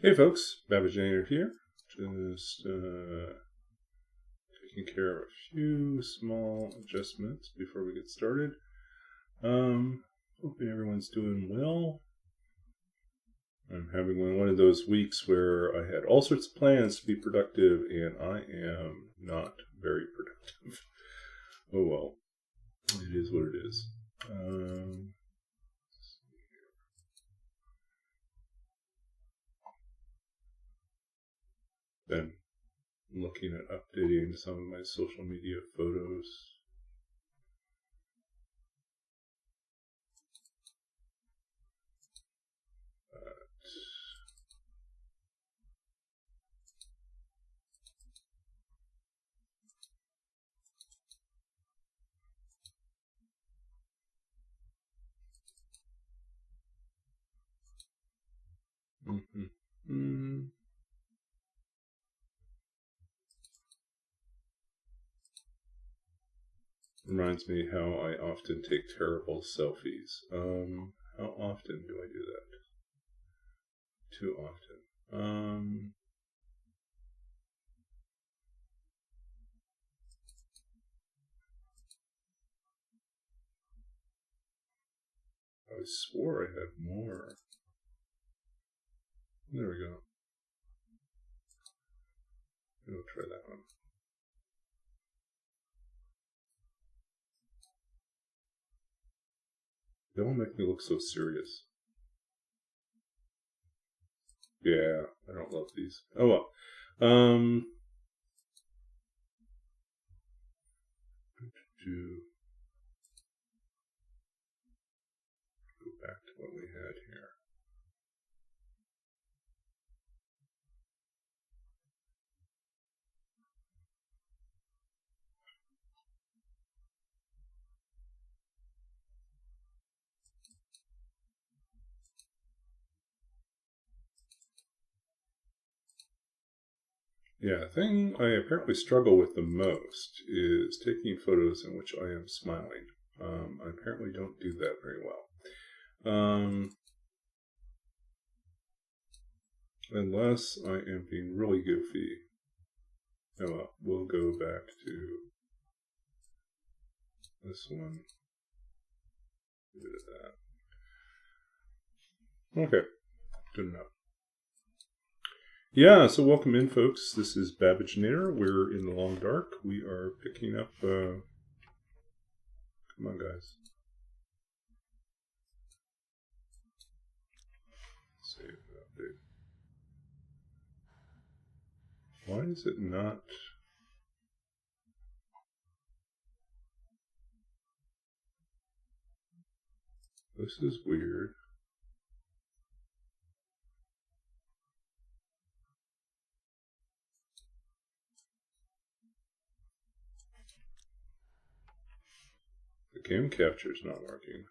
Hey folks, Babbage here. Just taking care of a few small adjustments before we get started. Hoping everyone's doing well. I'm having one of those weeks where I had all sorts of plans to be productive, and I am not very productive. Oh well, it is what it is. Been looking at updating some of my social media photos. Reminds me how I often take terrible selfies. How often do I do that? Too often. I swore I had more. There we go. We'll try that one. They all make me look so serious. Yeah, I don't love these. Oh well. Go back to what we had here. Yeah, the thing I apparently struggle with the most is taking photos in which I am smiling. I apparently don't do that very well. Unless I am being really goofy. Oh well, we'll go back to this one. Get rid of that. Okay, good enough. Yeah, so welcome in, folks. This is Babbage. We're in the long dark. We are picking up. Come on, guys. Save update. Why is it not? This is weird. The game capture is not working.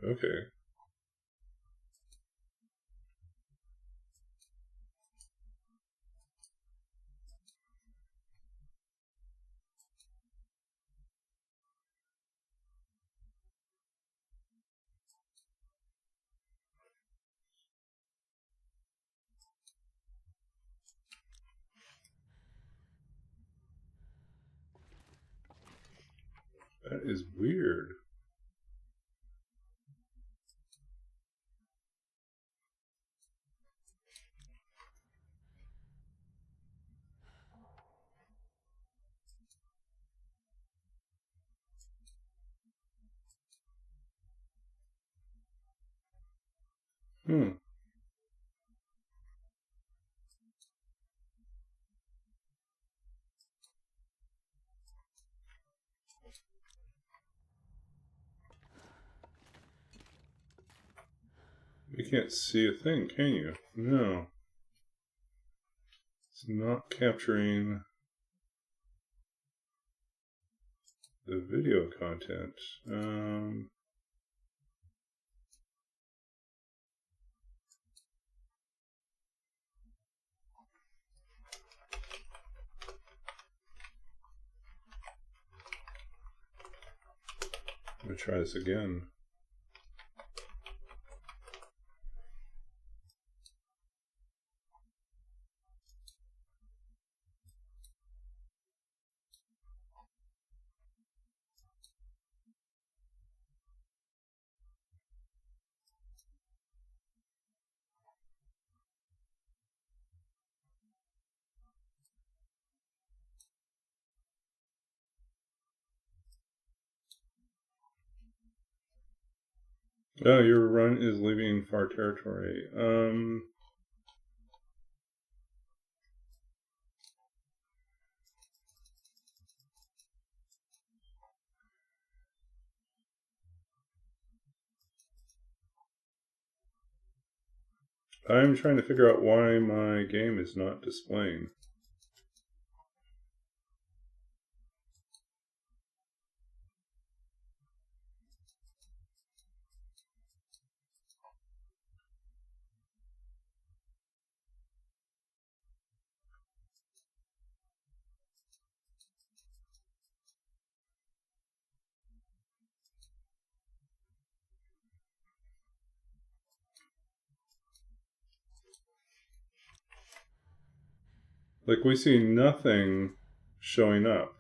Okay. That is weird. You can't see a thing, can you? No. It's not capturing the video content. to try this again. Oh, your run is leaving far territory. I'm trying to figure out why my game is not displaying. Like, we see nothing showing up.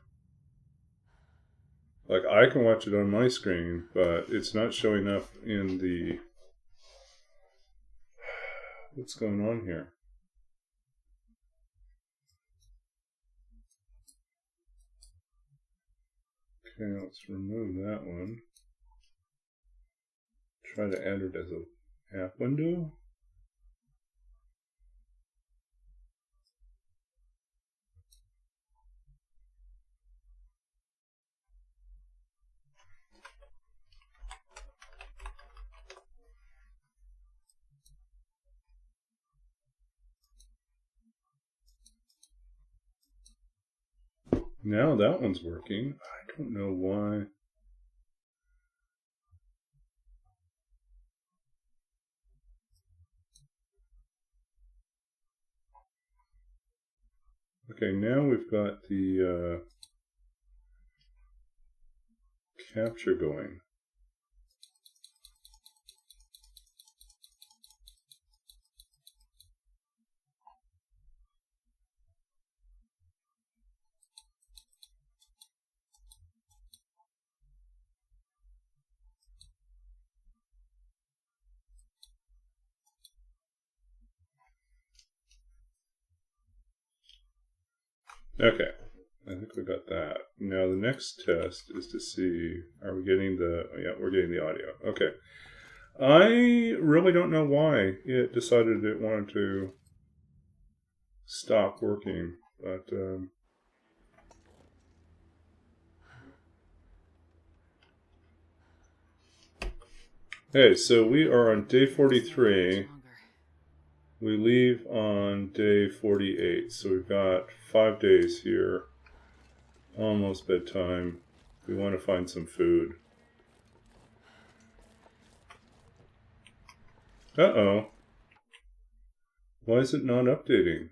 Like, I can watch it on my screen, but it's not showing up in the... What's going on here? Okay, let's remove that one. Try to add it as a app window. Now that one's working. I don't know why. Okay, now we've got the capture going. Okay, I think we got that. Now the next test is to see, are we getting the, yeah, we're getting the audio. Okay. I really don't know why it decided it wanted to stop working, but hey, so we are on day 43. We leave on day 48, so we've got 5 days here. Almost bedtime. We want to find some food. Uh-oh. Why is it not updating?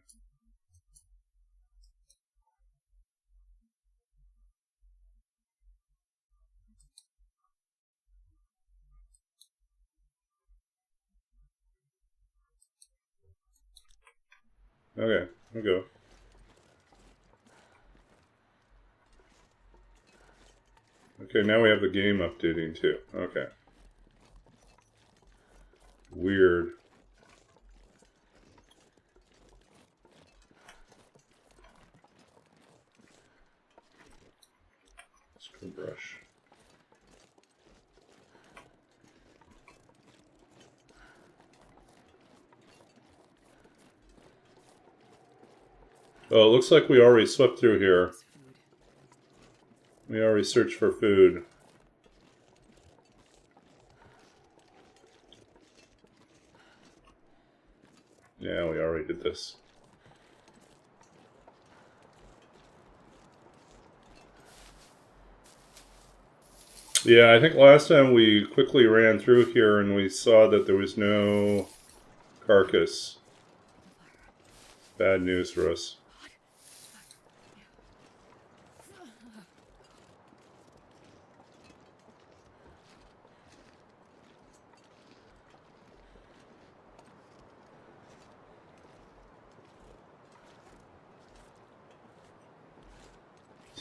Okay, we'll go. Okay, now we have the game updating too. Okay. Weird. Screw brush. Oh, it looks like we already swept through here. We already searched for food. Yeah, we already did this. Yeah, I think last time we quickly ran through here and we saw that there was no carcass. Bad news for us.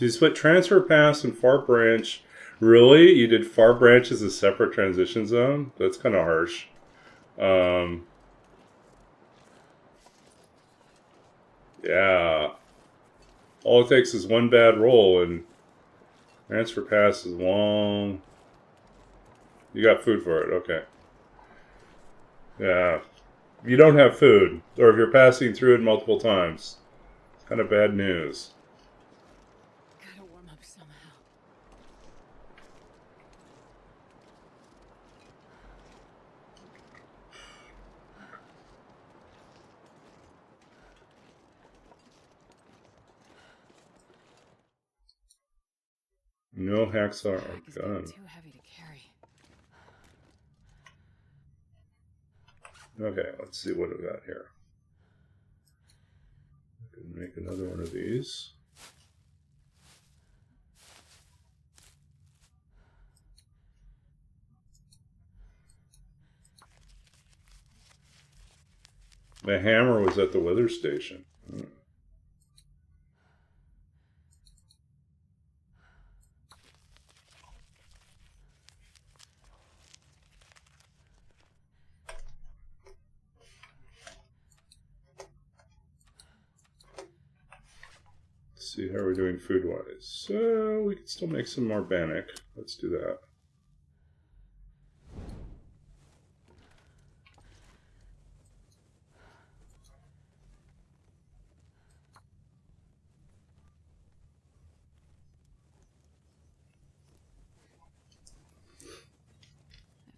So you split transfer pass and far branch. Really? You did far branch as a separate transition zone? That's kind of harsh. Yeah. All it takes is one bad roll and transfer pass is long. You got food for it. Okay. Yeah. If you don't have food, or if you're passing through it multiple times, it's kind of bad news. Gotta warm up somehow. No hacksaw or Pack is getting gun. too heavy to carry. Okay, let's see what we got here. I can make another one of these. The hammer was at the weather station. Let's see how we're doing food-wise. So we can still make some more bannock. Let's do that.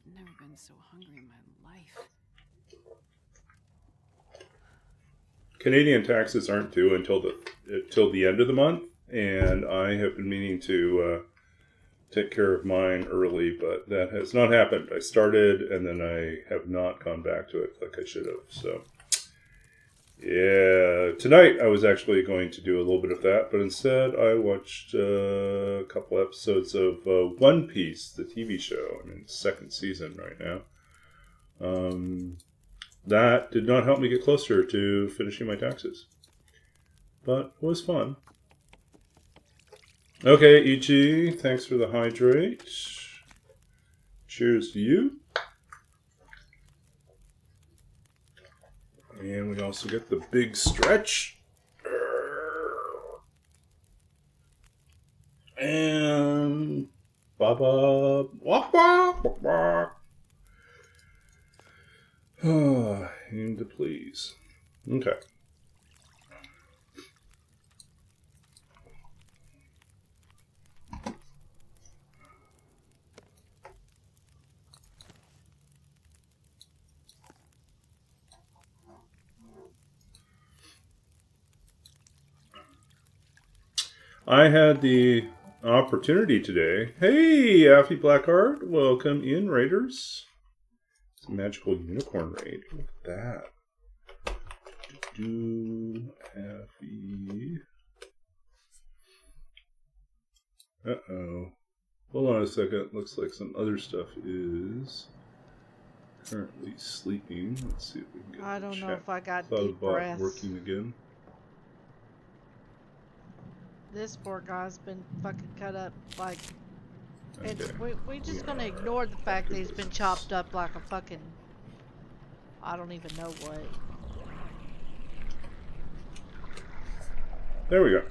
I've never been so hungry in my life. Canadian taxes aren't due until the end of the month, and I have been meaning to take care of mine early, but that has not happened. I started, and then I have not gone back to it like I should have. So, yeah, tonight I was actually going to do a little bit of that, but instead I watched a couple episodes of One Piece, the TV show. I'm in the second season right now. That did not help me get closer to finishing my taxes, but it was fun. Okay, Ichi, thanks for the hydrate. Cheers to you. And we also get the big stretch. And Baba. Aim to please. Okay. I had the opportunity today. Hey, Affy Blackheart, welcome in, Raiders. It's a magical unicorn raid. Look at that. Affy. Uh-oh. Hold on a second. Looks like some other stuff is currently sleeping. Let's see if we can get I don't know if I got Cloud deep bot breaths. working again. This poor guy's been fucking cut up like. And Okay. we just gonna ignore the fact that he's been chopped up like a fucking. I don't even know what. There we go.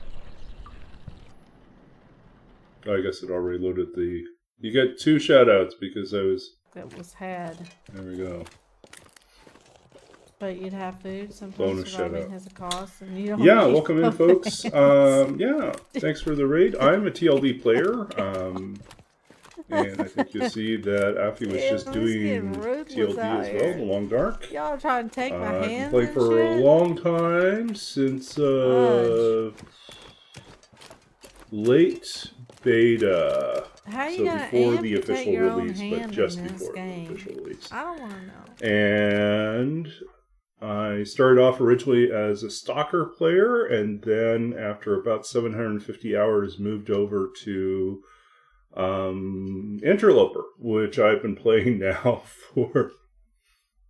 Oh, I guess it already loaded the... You get 2 shoutouts because I was... That was had. There we go. But you'd have food. Sometimes Bonus surviving shout-out. has a cost, and you don't. Yeah, need welcome in, folks. Yeah, thanks for the raid. I'm a TLD player. And I think you'll see that Affy was just doing TLD as well, The Long Dark. Y'all trying to take my I've been hands playing and for a shit? long time, since late beta. How you So gonna before the amputate official your own release, but hand just in this before the game? official release. I don't want to know. And I started off originally as a stalker player, and then after about 750 hours moved over to Interloper, which I've been playing now for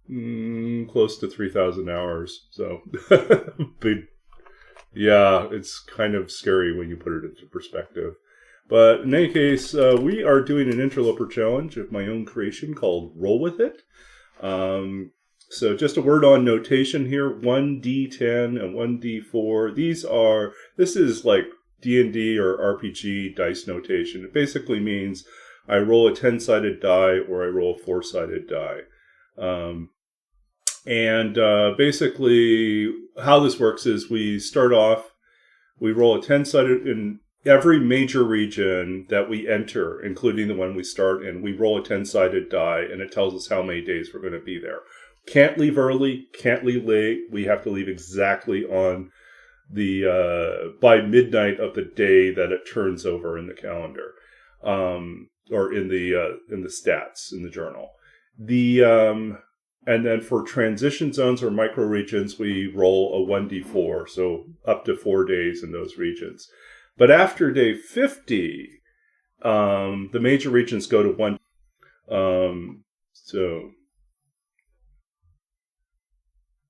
close to 3,000 hours. So been Yeah, it's kind of scary when you put it into perspective. But in any case, we are doing an Interloper challenge of my own creation called Roll With It. So just a word on notation here, 1d10 and 1d4. This is like D&D or RPG dice notation. It basically means I roll a 10-sided die or I roll a 4-sided die. Basically how this works is we start off, we roll a 10-sided in every major region that we enter, including the one we start in. We roll a 10-sided die and it tells us how many days we're going to be there. Can't leave early, can't leave late. We have to leave exactly on the by midnight of the day that it turns over in the calendar, or in the stats in the journal. And then for transition zones or micro regions, we roll a 1d4, so up to 4 days in those regions. But after day 50, the major regions go to 1.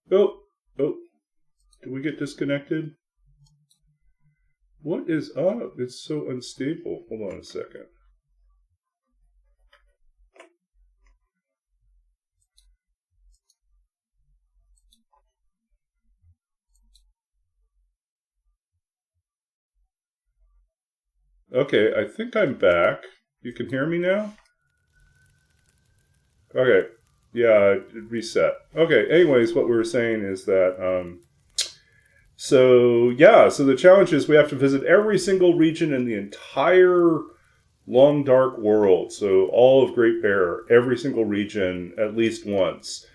Did we get disconnected? What is up? It's so unstable. Hold on a second. Okay, I think I'm back. You can hear me now? Okay. Yeah, it reset. Okay, anyways, what we were saying is that, so the challenge is we have to visit every single region in the entire long, dark world. So all of Great Bear, every single region at least once.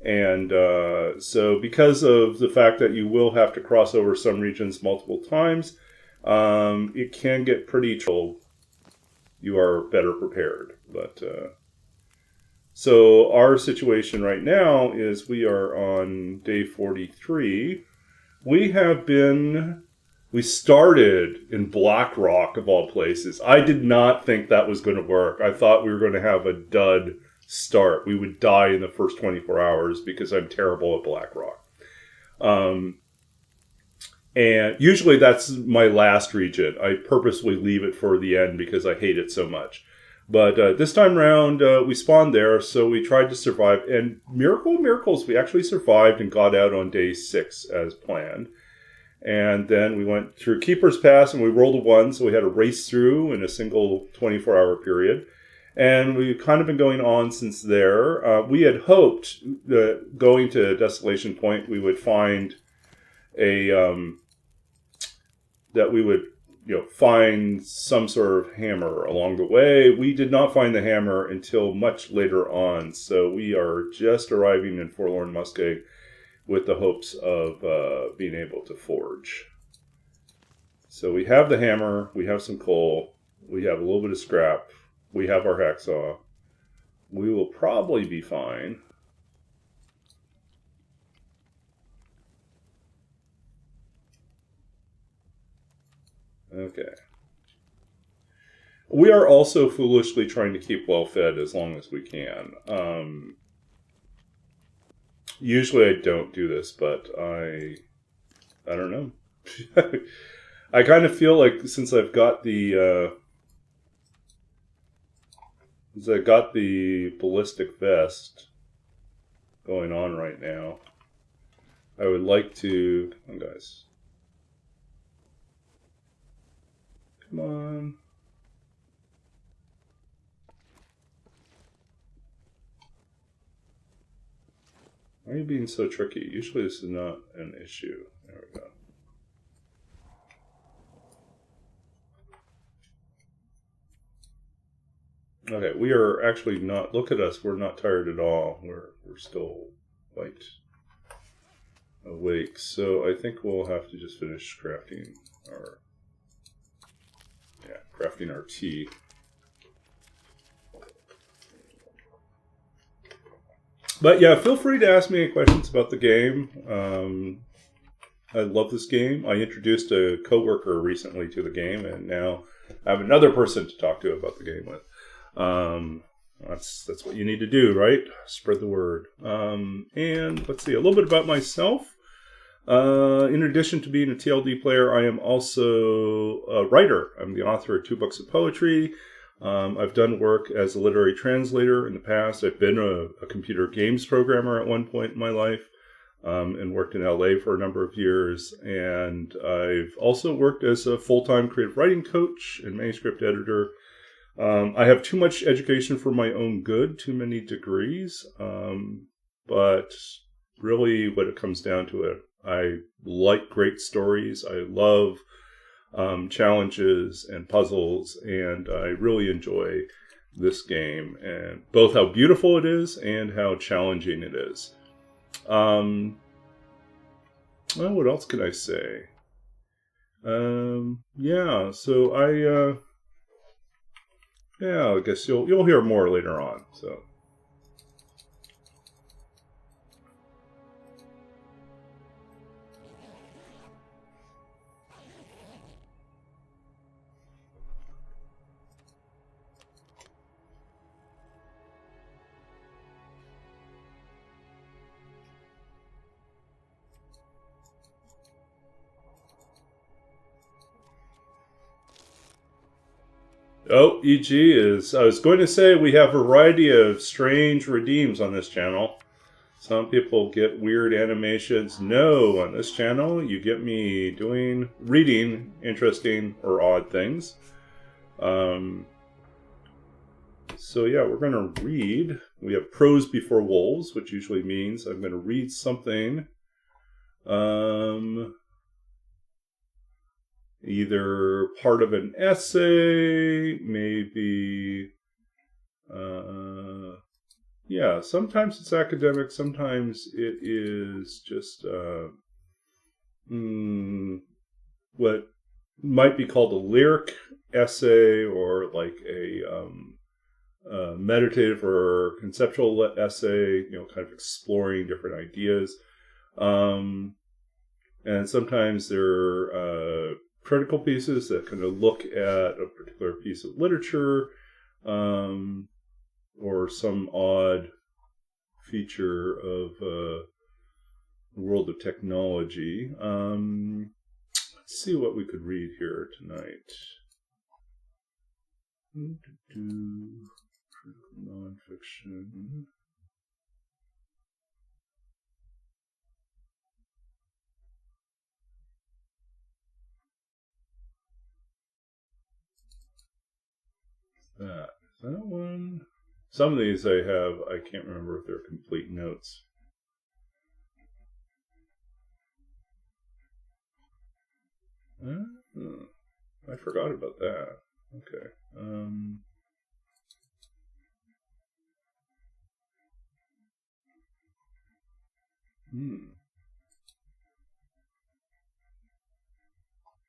And so because of the fact that you will have to cross over some regions multiple times, it can get pretty trouble. You are better prepared. But so our situation right now is we are on day 43. We started in Black Rock, of all places. I did not think that was going to work. I thought we were going to have a dud start. We would die in the first 24 hours because I'm terrible at Black Rock. And usually that's my last region. I purposely leave it for the end because I hate it so much. But this time around, we spawned there, so we tried to survive. And miracle of miracles, we actually survived and got out on day 6 as planned. And then we went through Keeper's Pass and we rolled a 1, so we had to race through in a single 24-hour period. And we've kind of been going on since there. We had hoped that going to Desolation Point, we would find find some sort of hammer along the way. We did not find the hammer until much later on, so we are just arriving in Forlorn Muskeg with the hopes of being able to forge. So we have the hammer, we have some coal, we have a little bit of scrap, we have our hacksaw. We will probably be fine. Okay. We are also foolishly trying to keep well fed as long as we can. Usually I don't do this, but I don't know. I kind of feel like since I've got the ballistic vest going on right now, I would like to. Come on, guys. Come on. Why are you being so tricky? Usually this is not an issue. There we go. Okay, we are actually not. Look at us. We're not tired at all. We're still quite awake. So I think we'll have to just finish crafting our tea. But yeah, feel free to ask me any questions about the game. I love this game. I introduced a coworker recently to the game, and now I have another person to talk to about the game with. That's what you need to do, right? Spread the word. And let's see, a little bit about myself. In addition to being a TLD player, I am also a writer. I'm the author of 2 books of poetry. I've done work as a literary translator in the past. I've been a computer games programmer at one point in my life, and worked in LA for a number of years. And I've also worked as a full-time creative writing coach and manuscript editor. I have too much education for my own good, too many degrees. But really what it comes down to it, I like great stories. I love challenges and puzzles, and I really enjoy this game, and both how beautiful it is and how challenging it is. Well, what else can I say? Yeah, so I guess you'll hear more later on. So. Oh, EG is... I was going to say we have a variety of strange redeems on this channel. Some people get weird animations. No, on this channel, you get me reading interesting or odd things. So yeah, we're going to read. We have prose before wolves, which usually means I'm going to read something. Either part of an essay, maybe, yeah, sometimes it's academic, sometimes it is just, what might be called a lyric essay, or like a meditative or conceptual essay, kind of exploring different ideas. And sometimes they're critical pieces that kind of look at a particular piece of literature, or some odd feature of the world of technology. Let's see what we could read here tonight. Critical nonfiction. That one. Some of these I can't remember if they're complete notes. I forgot about that. Okay.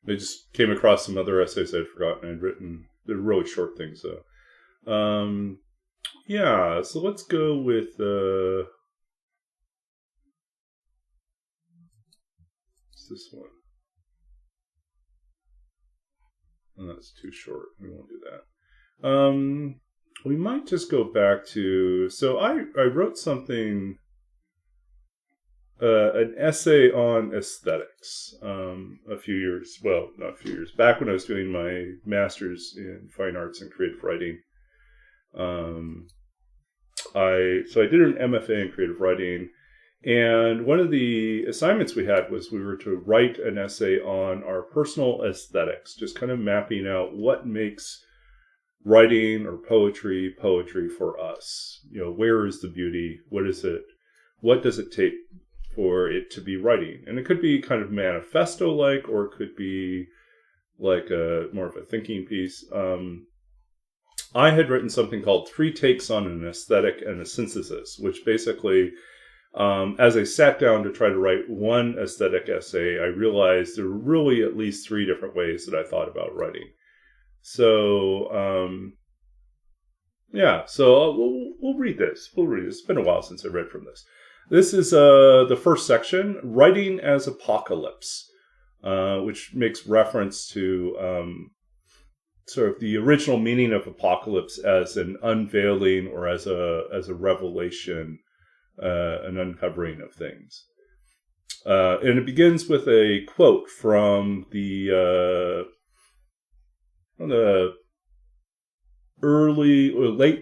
I just came across some other essays I'd forgotten I'd written. They're really short things, though. Yeah, so let's go with what's this one? Oh, that's too short. We won't do that. We might just go back to... So I wrote something... an essay on aesthetics a few years... Well, not a few years. Back when I was doing my master's in fine arts and creative writing. I did an MFA in creative writing, and one of the assignments we had was we were to write an essay on our personal aesthetics, just kind of mapping out what makes writing or poetry for us. Where is the beauty? What is it? What does it take for it to be writing? And it could be kind of manifesto-like, or it could be like more of a thinking piece. I had written something called 3 Takes on an Aesthetic and a Synthesis, which basically, as I sat down to try to write one aesthetic essay, I realized there were really at least 3 different ways that I thought about writing. So, yeah, so we'll read this. It's been a while since I read from this. This is the first section, Writing as Apocalypse, which makes reference to... sort of the original meaning of apocalypse as an unveiling or as a revelation, an uncovering of things. And it begins with a quote from the late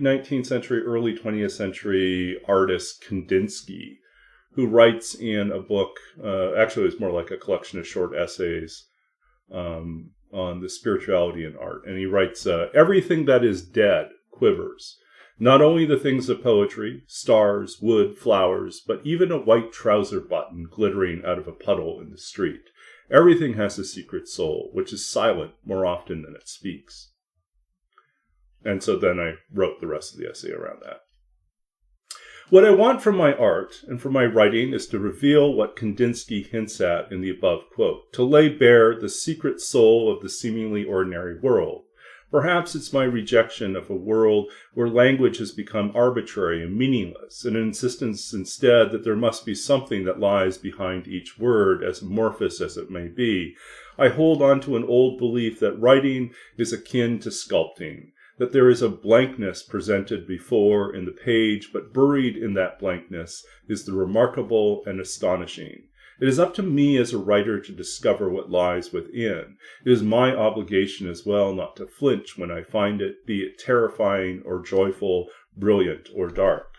19th century, early 20th century artist Kandinsky, who writes in a book, actually it's more like a collection of short essays on the spirituality in art. And he writes, everything that is dead quivers. Not only the things of poetry, stars, wood, flowers, but even a white trouser button glittering out of a puddle in the street. Everything has a secret soul, which is silent more often than it speaks. And so then I wrote the rest of the essay around that. What I want from my art and from my writing is to reveal what Kandinsky hints at in the above quote, to lay bare the secret soul of the seemingly ordinary world. Perhaps it's my rejection of a world where language has become arbitrary and meaningless, and an insistence instead that there must be something that lies behind each word, as amorphous as it may be. I hold on to an old belief that writing is akin to sculpting, that there is a blankness presented before in the page, but buried in that blankness is the remarkable and astonishing. It is up to me as a writer to discover what lies within. It is my obligation as well not to flinch when I find it, be it terrifying or joyful, brilliant or dark.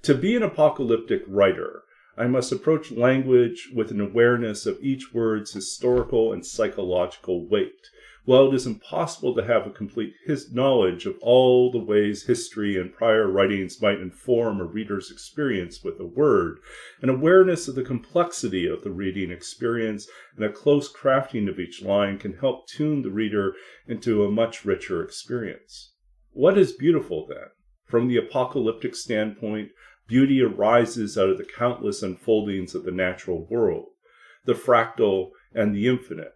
To be an apocalyptic writer, I must approach language with an awareness of each word's historical and psychological weight. While it is impossible to have a complete knowledge of all the ways history and prior writings might inform a reader's experience with a word, an awareness of the complexity of the reading experience and a close crafting of each line can help tune the reader into a much richer experience. What is beautiful, then? From the apocalyptic standpoint, beauty arises out of the countless unfoldings of the natural world, the fractal and the infinite.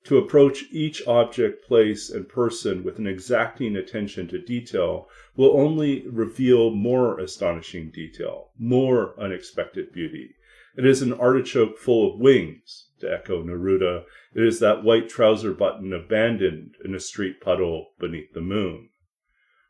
To approach each object, place, and person with an exacting attention to detail will only reveal more astonishing detail, more unexpected beauty. It is an artichoke full of wings, to echo Neruda. It is that white trouser button abandoned in a street puddle beneath the moon.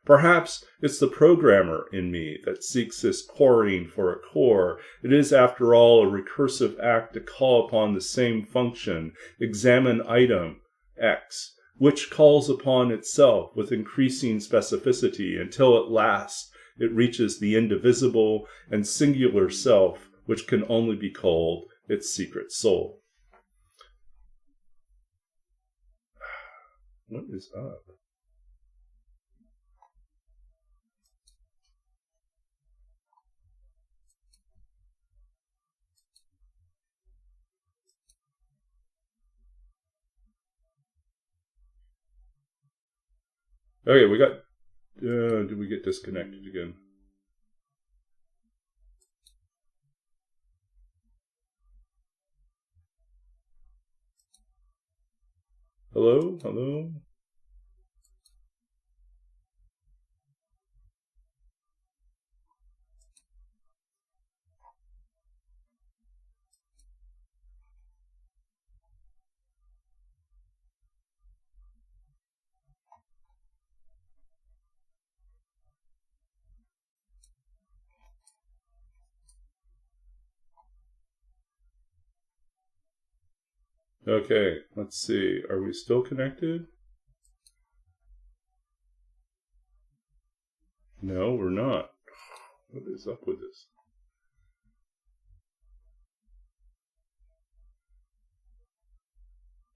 Perhaps it's the programmer in me that seeks this quarrying for a core. It is, after all, a recursive act to call upon the same function, examine item X, which calls upon itself with increasing specificity until at last it reaches the indivisible and singular self, which can only be called its secret soul. What is up? Okay, we got... did we get disconnected again? Hello? Hello? Okay, let's see. Are we still connected? No, we're not. What is up with this?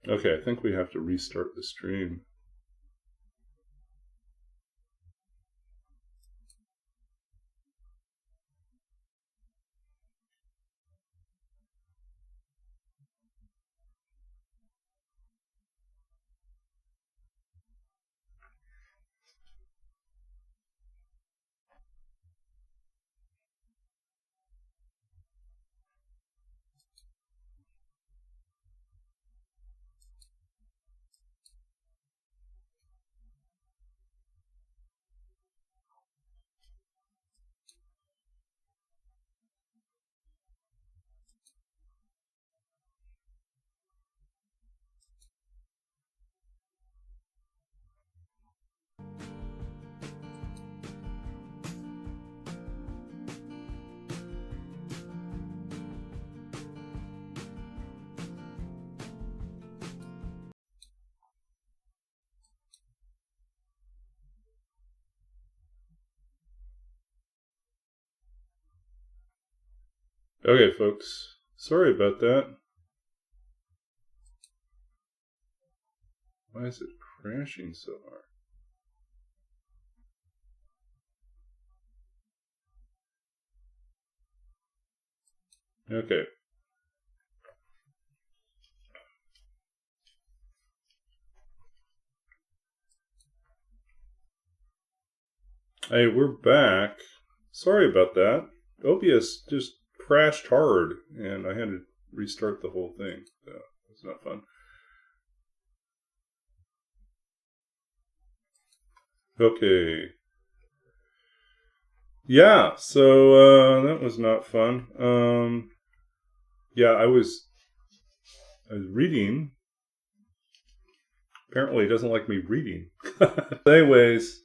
Okay, I think we have to restart the stream. Okay, folks. Sorry about that. Why is it crashing so hard? Okay. Hey, we're back. Sorry about that. OBS just crashed hard, and I had to restart the whole thing. So it's not fun. Okay. Yeah, so that was not fun. Yeah, I was reading. Apparently, he doesn't like me reading. Anyways,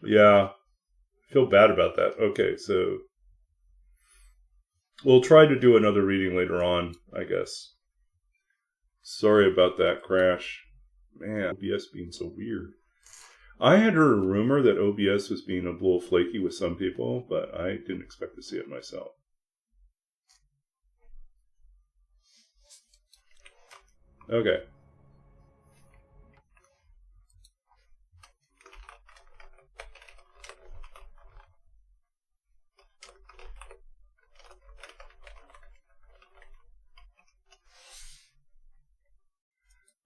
yeah, I feel bad about that. Okay, so we'll try to do another reading later on, I guess. Sorry about that crash. Man, OBS being so weird. I had heard a rumor that OBS was being a little flaky with some people, but I didn't expect to see it myself. Okay.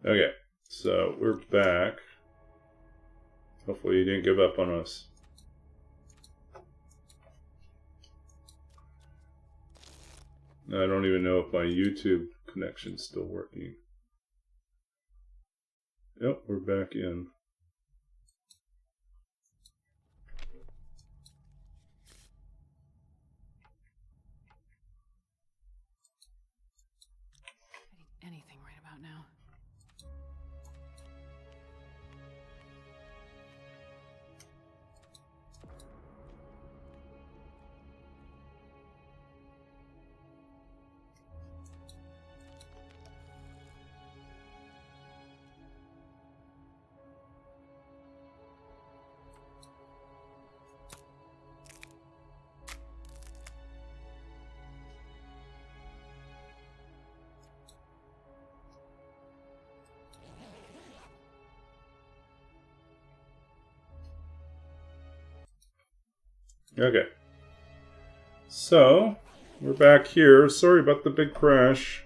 Okay, so we're back. Hopefully you didn't give up on us. I don't even know if my YouTube connection's still working. Yep, we're back in. I need anything right about now. Okay. So, we're back here. Sorry about the big crash.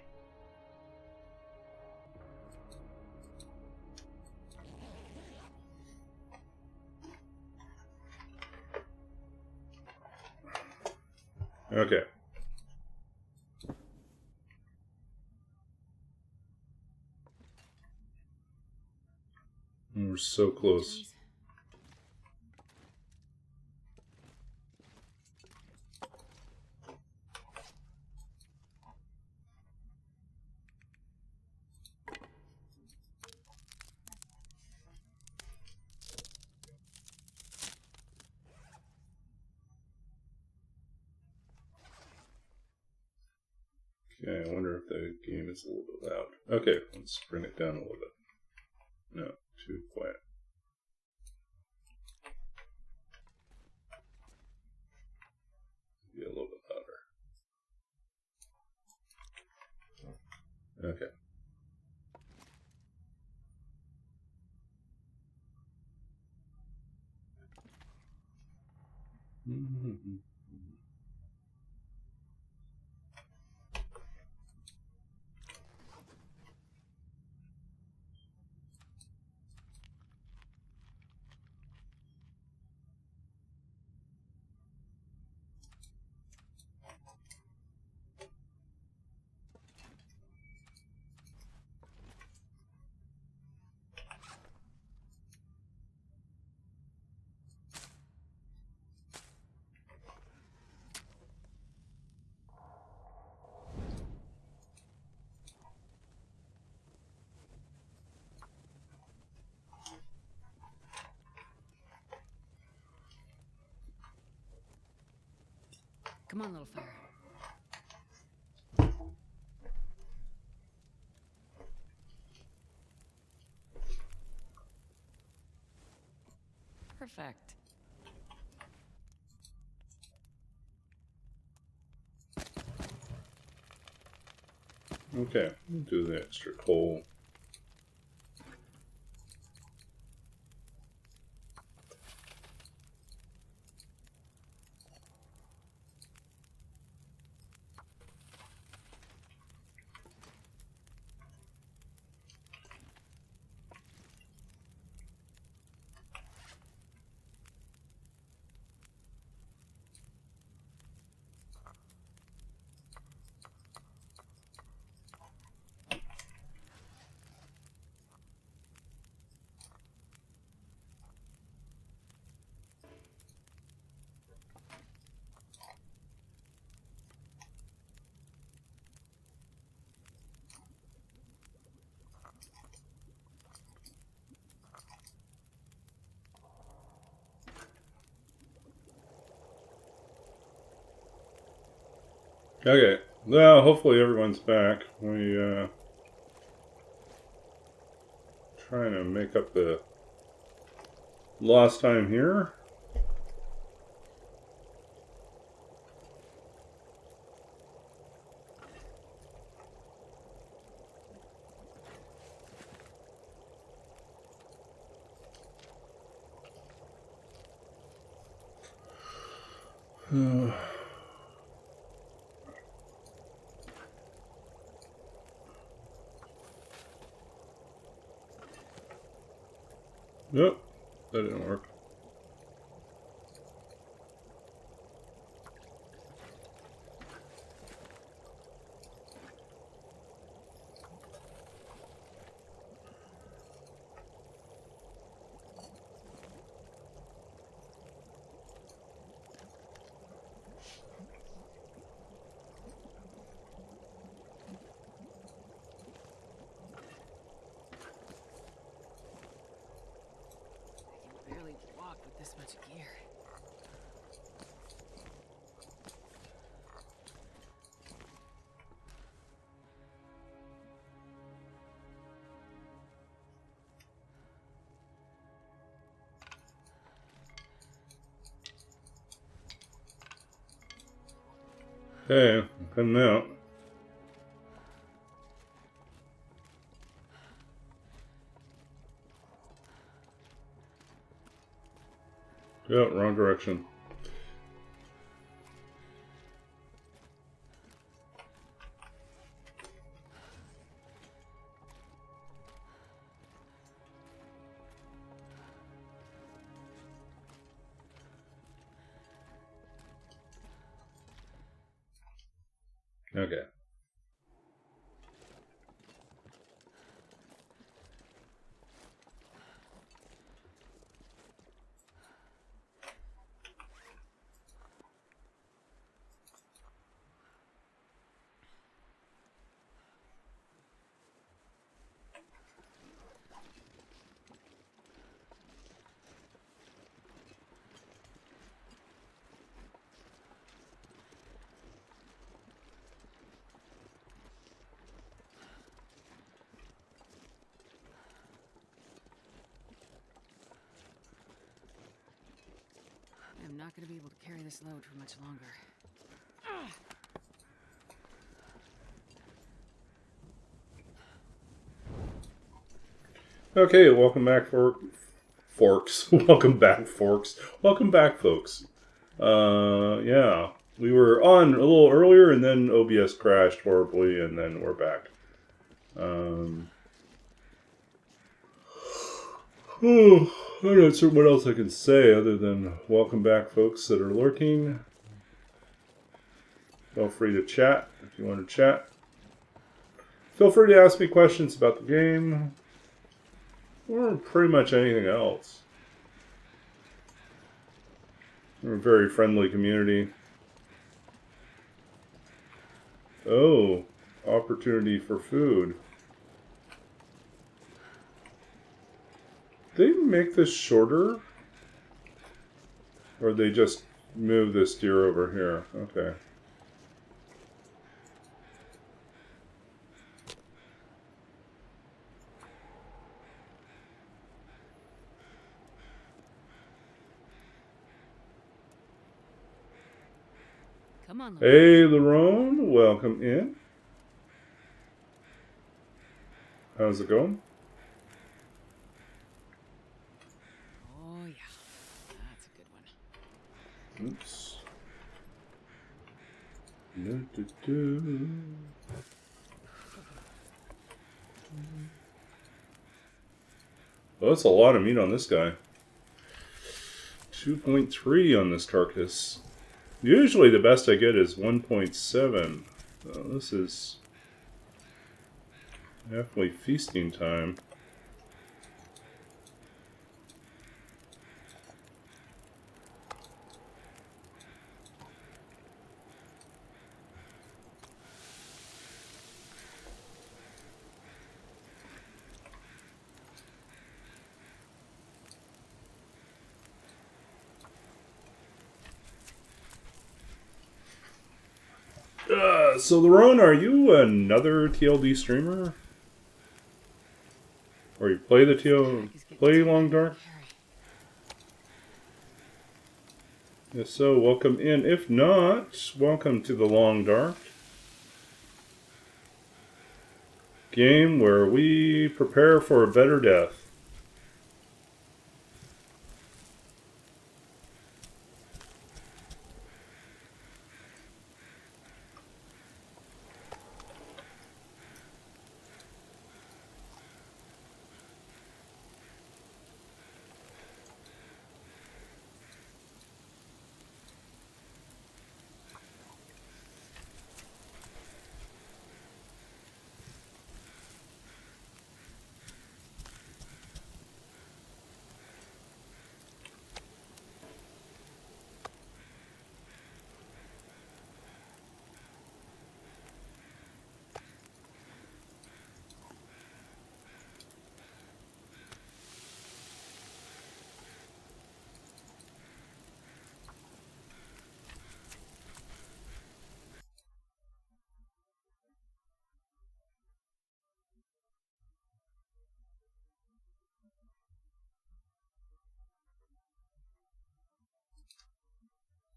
Okay. We're so close. Okay, I wonder if the game is a little bit loud. Okay, let's bring it down a little bit. No, too quiet. Be a little bit louder. Okay. Come on, little fire. Perfect. Okay, we'll do the extra coal. Okay, well, hopefully everyone's back. We trying to make up the lost time here. Nope, that didn't work. I can barely walk with this much gear. Hey, I'm coming out. Yep, wrong direction. Okay. I'm not gonna be able to carry this load for much longer. Okay, welcome back, Forks. Welcome back, Forks. Welcome back, folks. Yeah, we were on a little earlier, and then OBS crashed horribly, and then we're back. I'm not sure what else I can say other than welcome back, folks that are lurking. Feel free to chat if you want to chat. Feel free to ask me questions about the game or pretty much anything else. We're a very friendly community. Oh, opportunity for food. They make this shorter? Or they just move this deer over here? Okay. Come on, Loper. Hey, Lerone, welcome in. How's it going? Oh, yeah. That's a good one. Oops. Do-do-do. Well, that's a lot of meat on this guy. 2.3 on this carcass. Usually the best I get is 1.7. So this is definitely feasting time. So Lerone, are you another TLD streamer? Or you play the play Long Dark? If so, welcome in. If not, welcome to the Long Dark game where we prepare for a better death.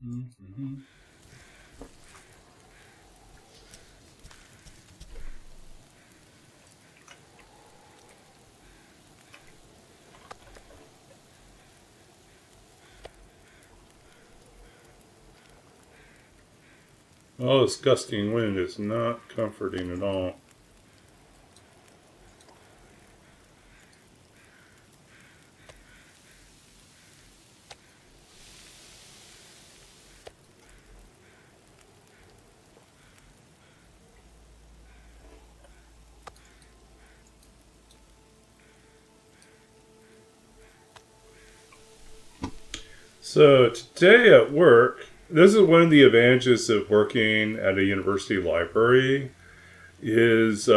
Mm-hmm. Oh, this gusting wind is not comforting at all. So today at work, this is one of the advantages of working at a university library, is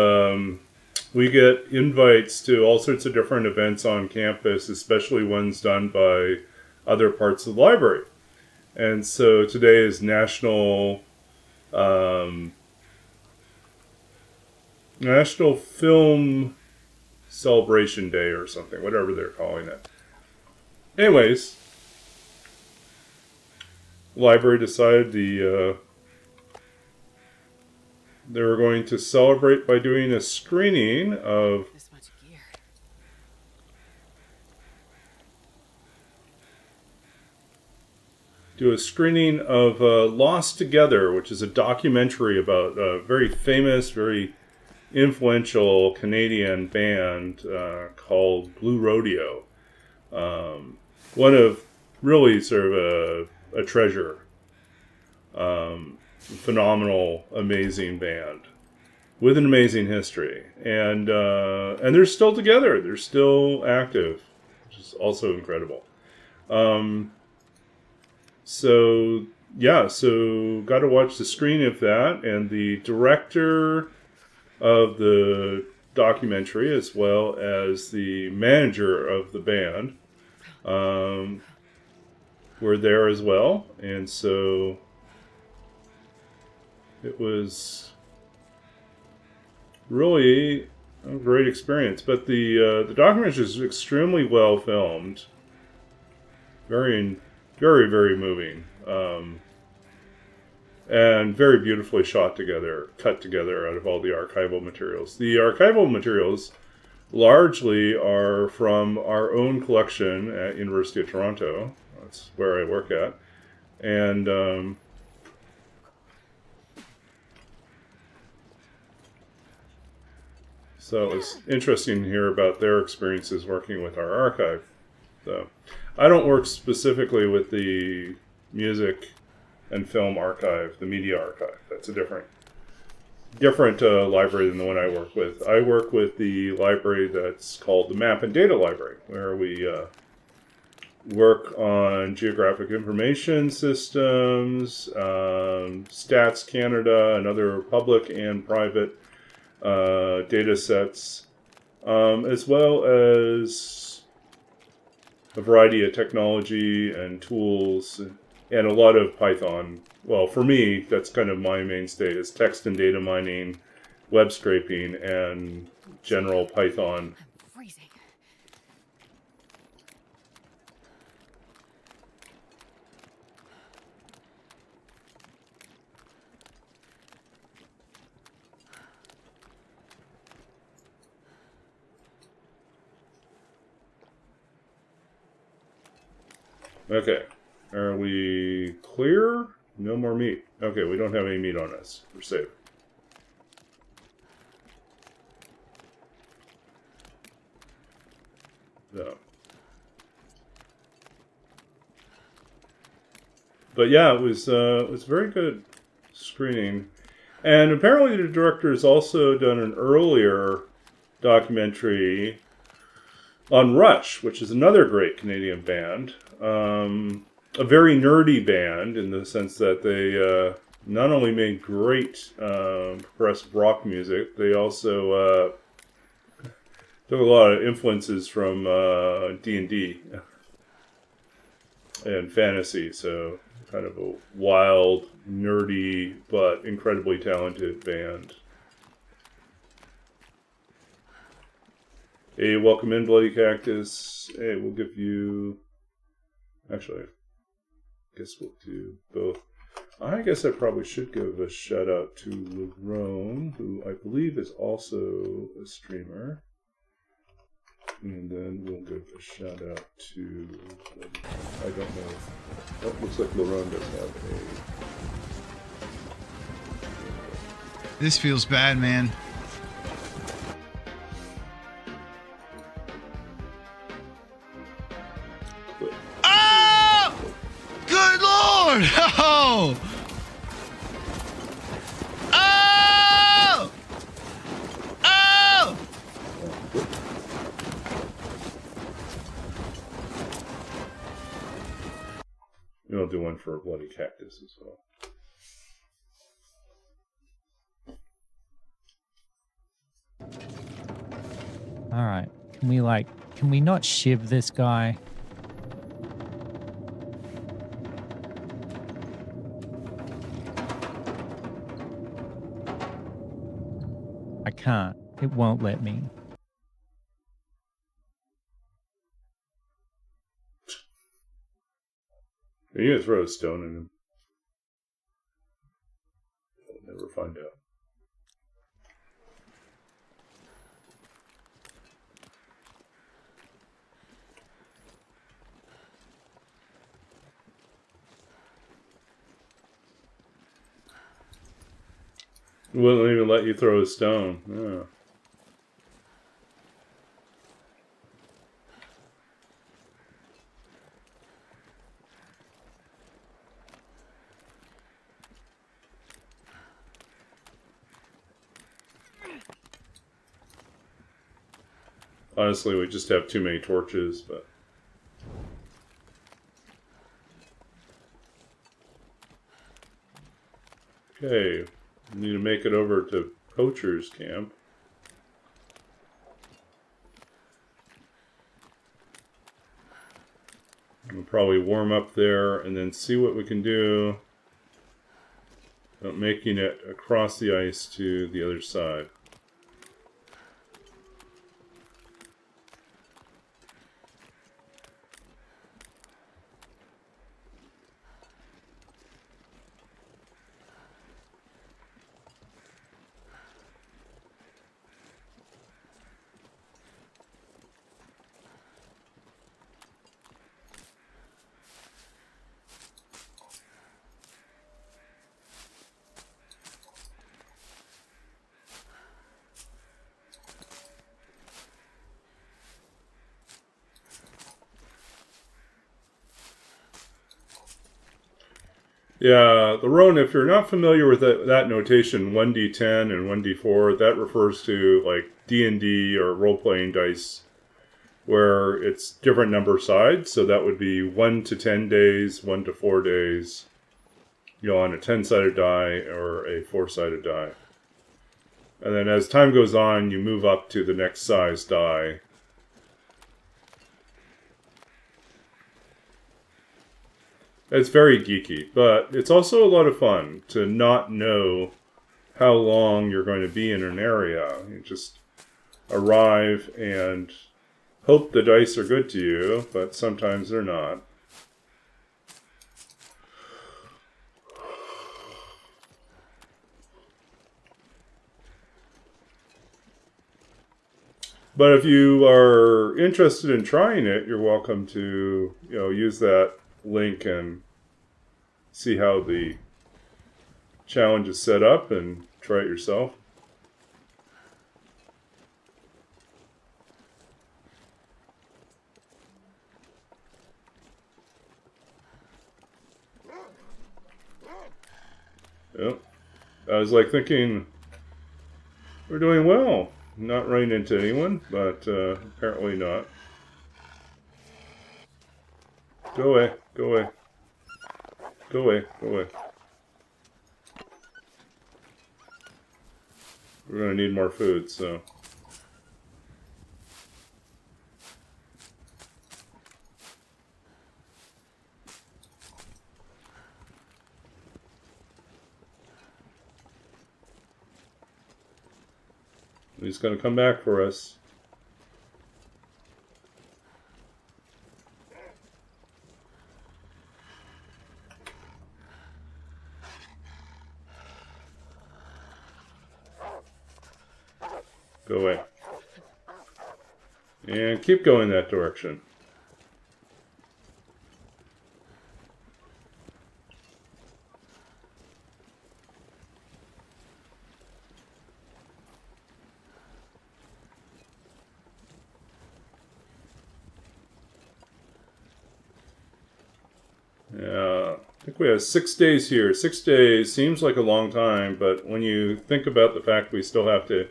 we get invites to all sorts of different events on campus, especially ones done by other parts of the library. And so today is National Film Celebration Day or something, whatever they're calling it. Anyways, the library decided they were going to celebrate by doing a screening of This much gear. Lost Together, which is a documentary about a very famous, very influential Canadian band called Blue Rodeo. One of really sort of a treasure. Phenomenal, amazing band with an amazing history, and they're still together. They're still active, which is also incredible. So got to watch the screen of that, and the director of the documentary, as well as the manager of the band, were there as well, and so it was really a great experience. But the documentary is extremely well filmed, very, very, very moving, and very beautifully shot together, cut together out of all the archival materials. The archival materials largely are from our own collection at University of Toronto. That's where I work at. And so it was interesting to hear about their experiences working with our archive. So I don't work specifically with the music and film archive, the media archive. That's a different library than the one I work with. I work with the library that's called the Map and Data Library, where we work on geographic information systems, Stats Canada, and other public and private data sets, as well as a variety of technology and tools, and a lot of Python. Well, for me, that's kind of my mainstay, is text and data mining, web scraping, and general Python. I'm freezing. Okay, are we clear? No more meat. Okay, we don't have any meat on us. We're safe. So. But yeah, it was very good screening. And apparently the director has also done an earlier documentary on Rush, which is another great Canadian band. A very nerdy band in the sense that they not only made great progressive rock music, they also took a lot of influences from D&D and fantasy. So kind of a wild, nerdy, but incredibly talented band. Hey, welcome in, Bloody Cactus. Hey, we'll give you... Actually, I guess we'll do both. I guess I probably should give a shout out to Lerone, who I believe is also a streamer. And then we'll give a shout out to... I don't know. Oh, looks like Lerone does have a... This feels bad, man. Oh! Good Lord! Oh! Oh! Oh! Maybe I'll do one for a Bloody Cactus as well. All right. Can we not shiv this guy? I can't. It won't let me. Are you gonna throw a stone in him? We'll never find out. Wouldn't even let you throw a stone. Yeah. Honestly, we just have too many torches, but... Okay, we need to make it over to Poacher's camp. We'll probably warm up there and then see what we can do about making it across the ice to the other side. Yeah, the Roan, if you're not familiar with that notation, 1d10 and 1d4, that refers to like D&D or role-playing dice where it's different number sides. So that would be 1 to 10 days, 1 to 4 days, on a 10-sided die or a 4-sided die. And then as time goes on, you move up to the next size die. It's very geeky, but it's also a lot of fun to not know how long you're going to be in an area. You just arrive and hope the dice are good to you, but sometimes they're not. But if you are interested in trying it, you're welcome to, use that link and see how the challenge is set up and try it yourself. Yep. I was like thinking, we're doing well. Not running into anyone, but apparently not. Go away, go away. Go away, go away. We're going to need more food, so. He's going to come back for us. Go away. And keep going that direction. Yeah, I think we have 6 days here. 6 days seems like a long time, but when you think about the fact we still have to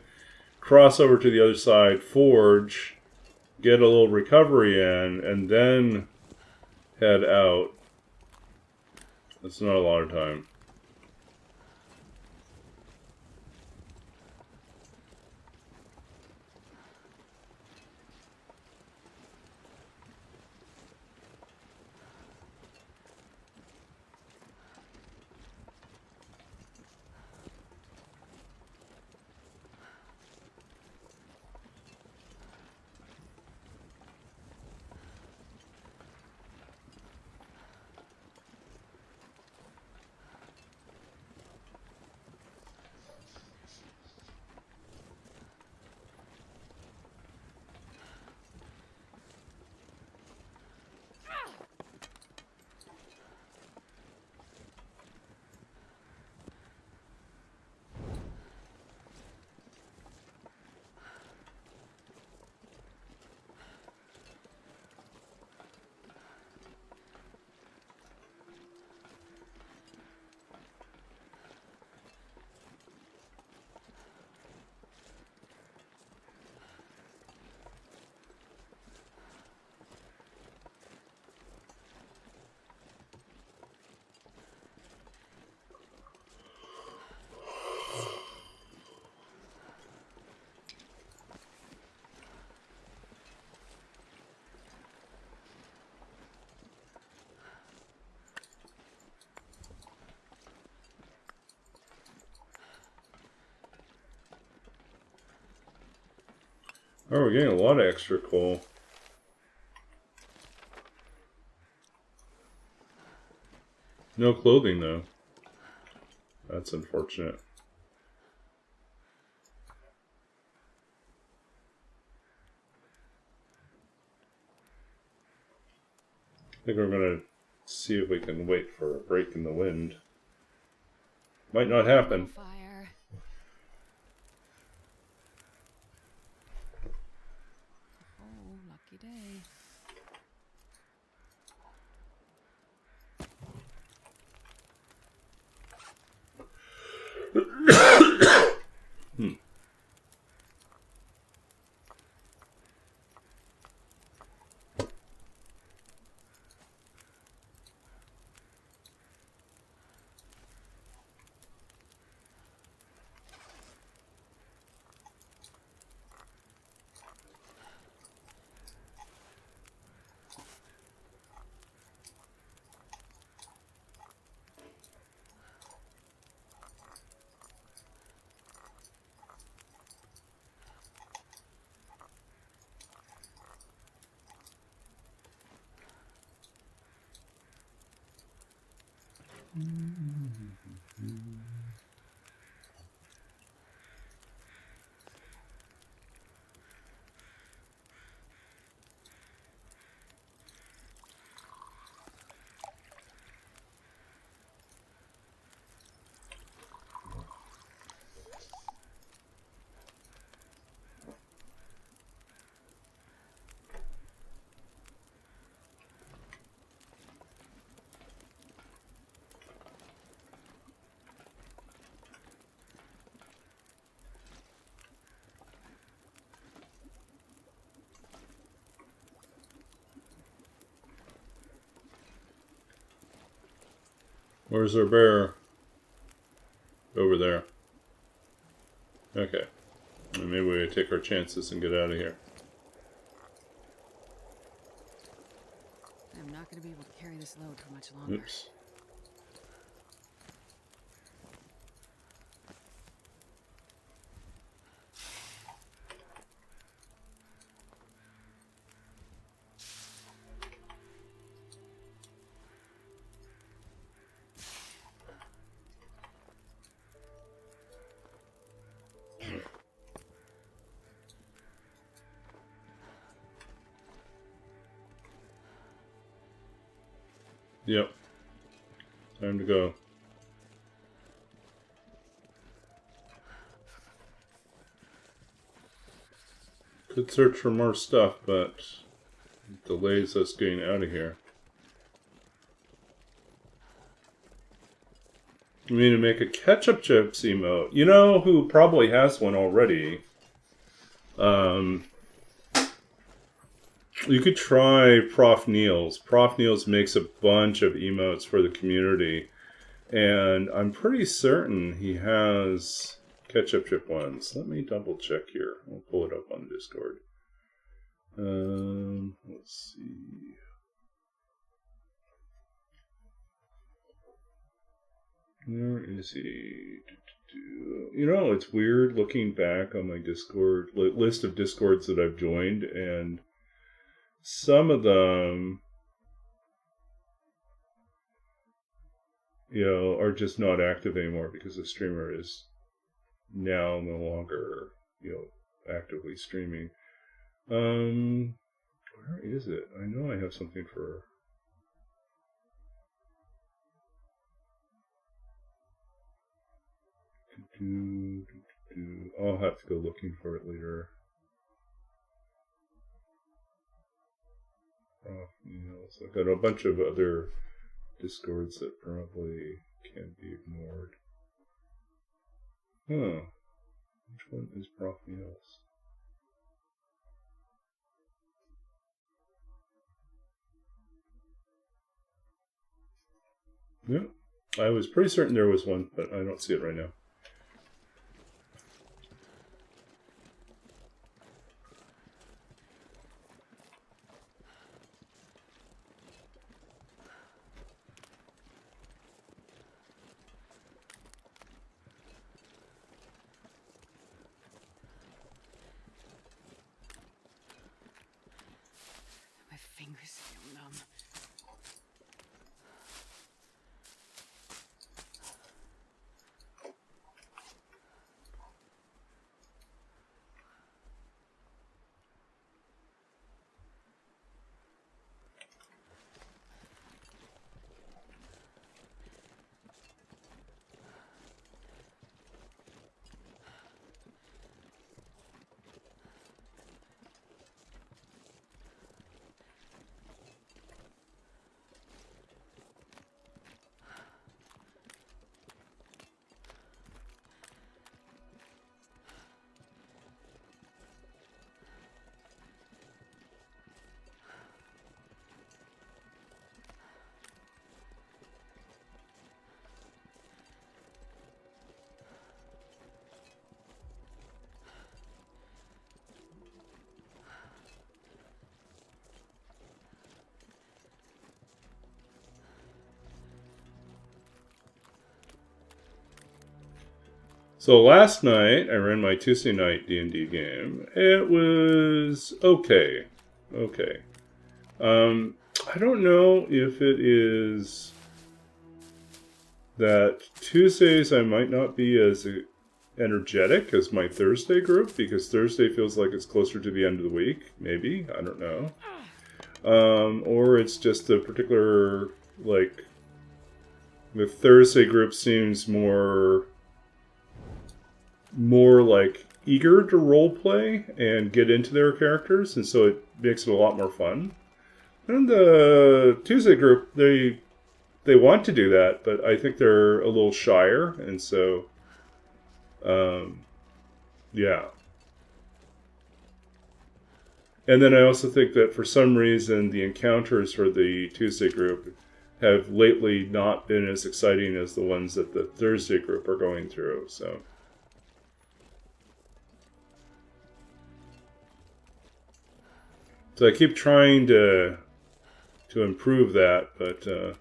cross over to the other side, forge, get a little recovery in, and then head out, that's not a lot of time. Oh, we're getting a lot of extra coal. No clothing, though. That's unfortunate. I think we're going to see if we can wait for a break in the wind. Might not happen. Fire. Oh, lucky day. Where's our bear? Over there. Okay. Well, maybe we take our chances and get out of here. I'm not going to be able to carry this load for much longer. Oops. Yep. Time to go. Could search for more stuff, but it delays us getting out of here. You mean to make a ketchup chips emote? You know who probably has one already? You could try Prof. Neil's. Prof. Neil's makes a bunch of emotes for the community. And I'm pretty certain he has ketchup chip ones. Let me double check here. I'll pull it up on Discord. Let's see. Where is he? You know, it's weird looking back on my Discord list of Discords that I've joined, and some of them, you know, are just not active anymore because the streamer is now no longer, you know, actively streaming. Where is it? I know I have something for... I'll have to go looking for it later. I've got a bunch of other Discords that probably can't be ignored. Huh. Which one is Prof. Neil's? Yeah. I was pretty certain there was one, but I don't see it right now. My fingers feel numb. So last night, I ran my Tuesday night D&D game. It was okay. Okay. I don't know if it is that Tuesdays I might not be as energetic as my Thursday group, because Thursday feels like it's closer to the end of the week. Maybe, I don't know. Or it's just a particular, like, the Thursday group seems more like eager to roleplay and get into their characters, and so it makes it a lot more fun. And the Tuesday group, they want to do that, but I think they're a little shyer, and so, yeah. And then I also think that for some reason the encounters for the Tuesday group have lately not been as exciting as the ones that the Thursday group are going through, so. So I keep trying to improve that, but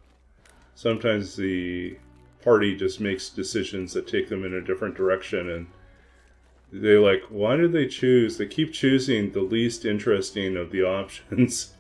sometimes the party just makes decisions that take them in a different direction, and they like, why did they choose? They keep choosing the least interesting of the options.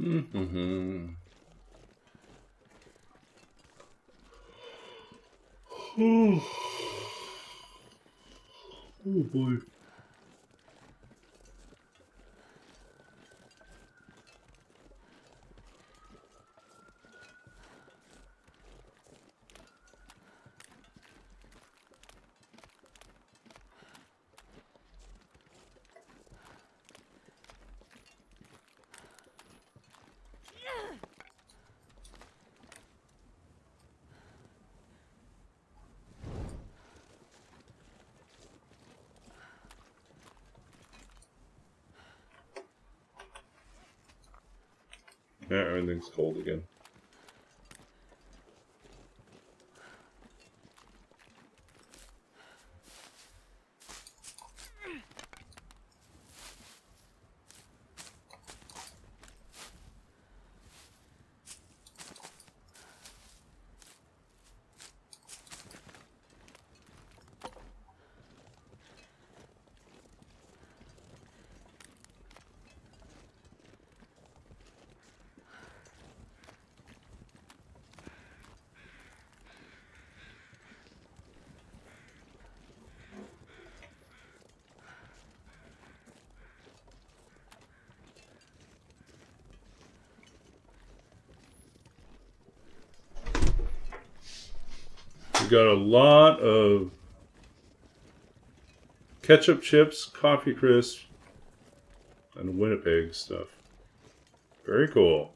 Mm-hmm. Oh boy. Yeah, everything's cold again. We got a lot of ketchup chips, coffee crisp, and Winnipeg stuff. Very cool.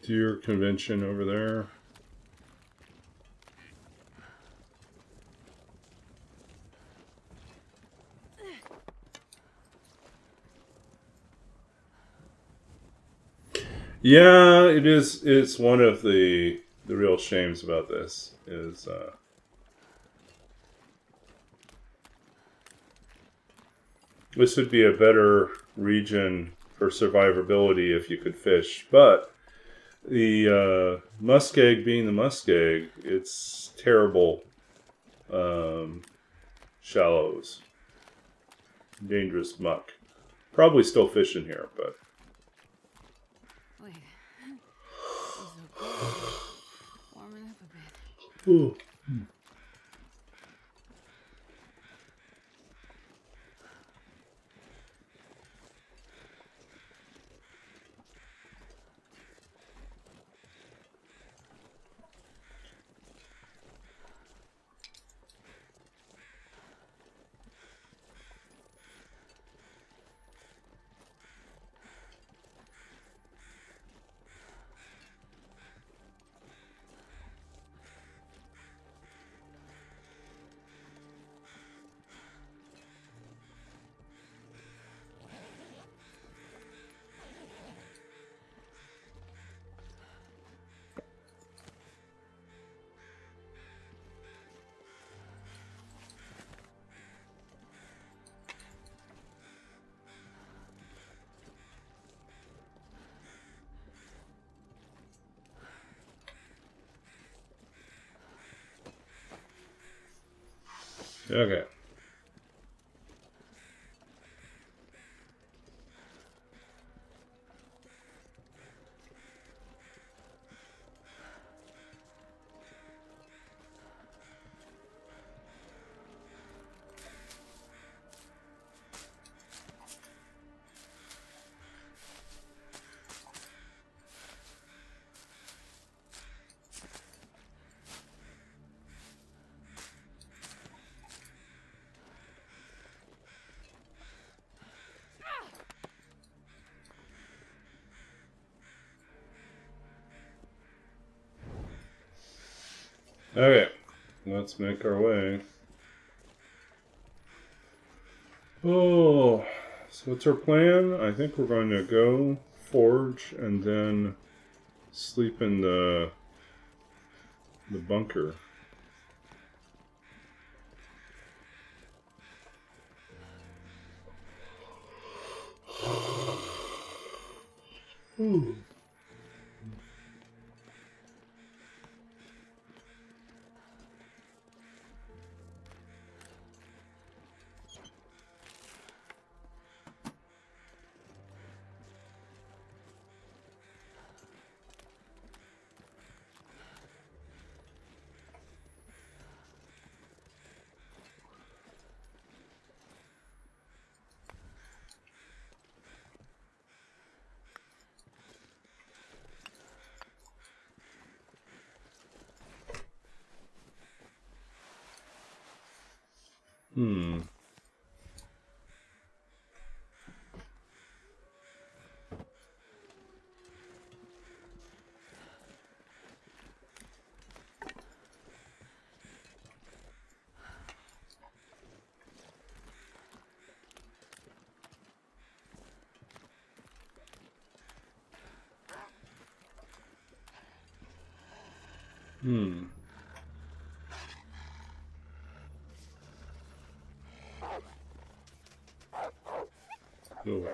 Deer convention over there. Yeah, it is. It's one of the real shames about this is this would be a better region for survivability if you could fish, but the muskeg being the muskeg, it's terrible shallows, dangerous muck. Probably still fishing here, but Wait. This is okay. Warming up a bit. ooh. Okay. Okay, let's make our way. Oh, so what's our plan? I think we're going to go forge and then sleep in the bunker. Ooh. Hmm. Hmm. Oh.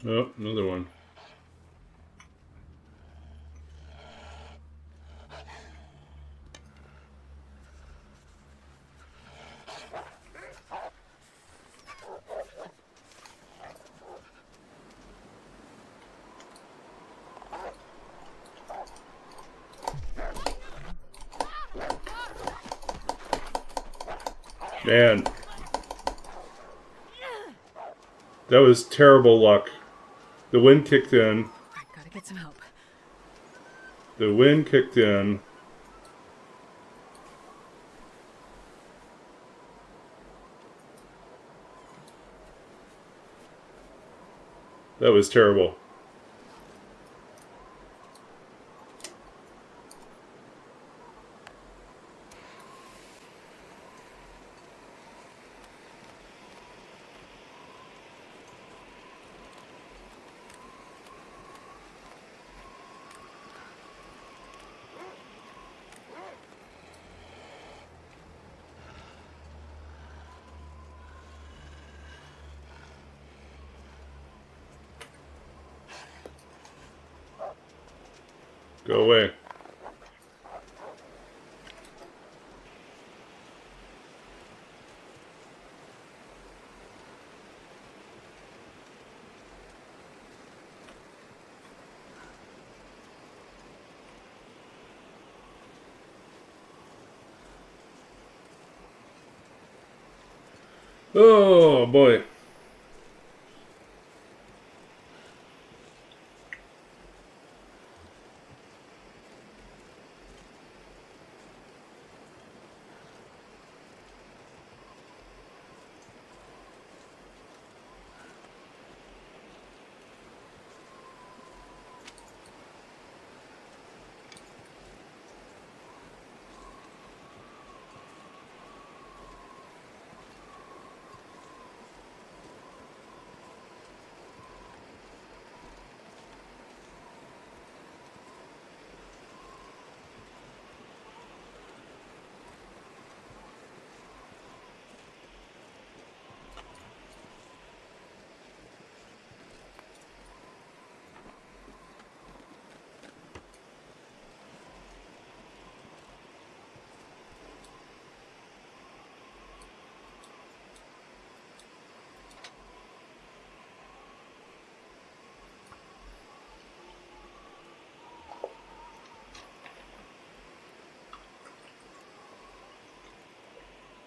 Oh, another one. Man, that was terrible luck. The wind kicked in. I gotta get some help. The wind kicked in. That was terrible. Go away. Oh boy.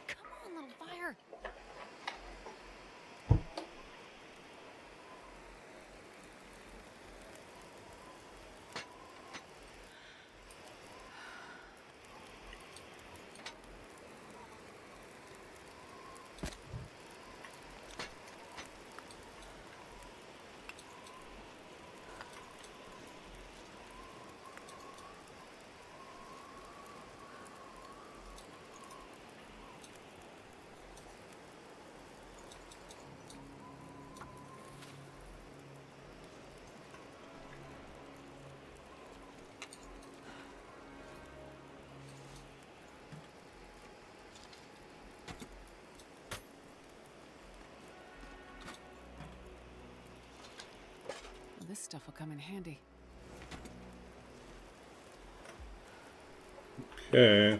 Come on, little fire. Well, this stuff will come in handy. Okay.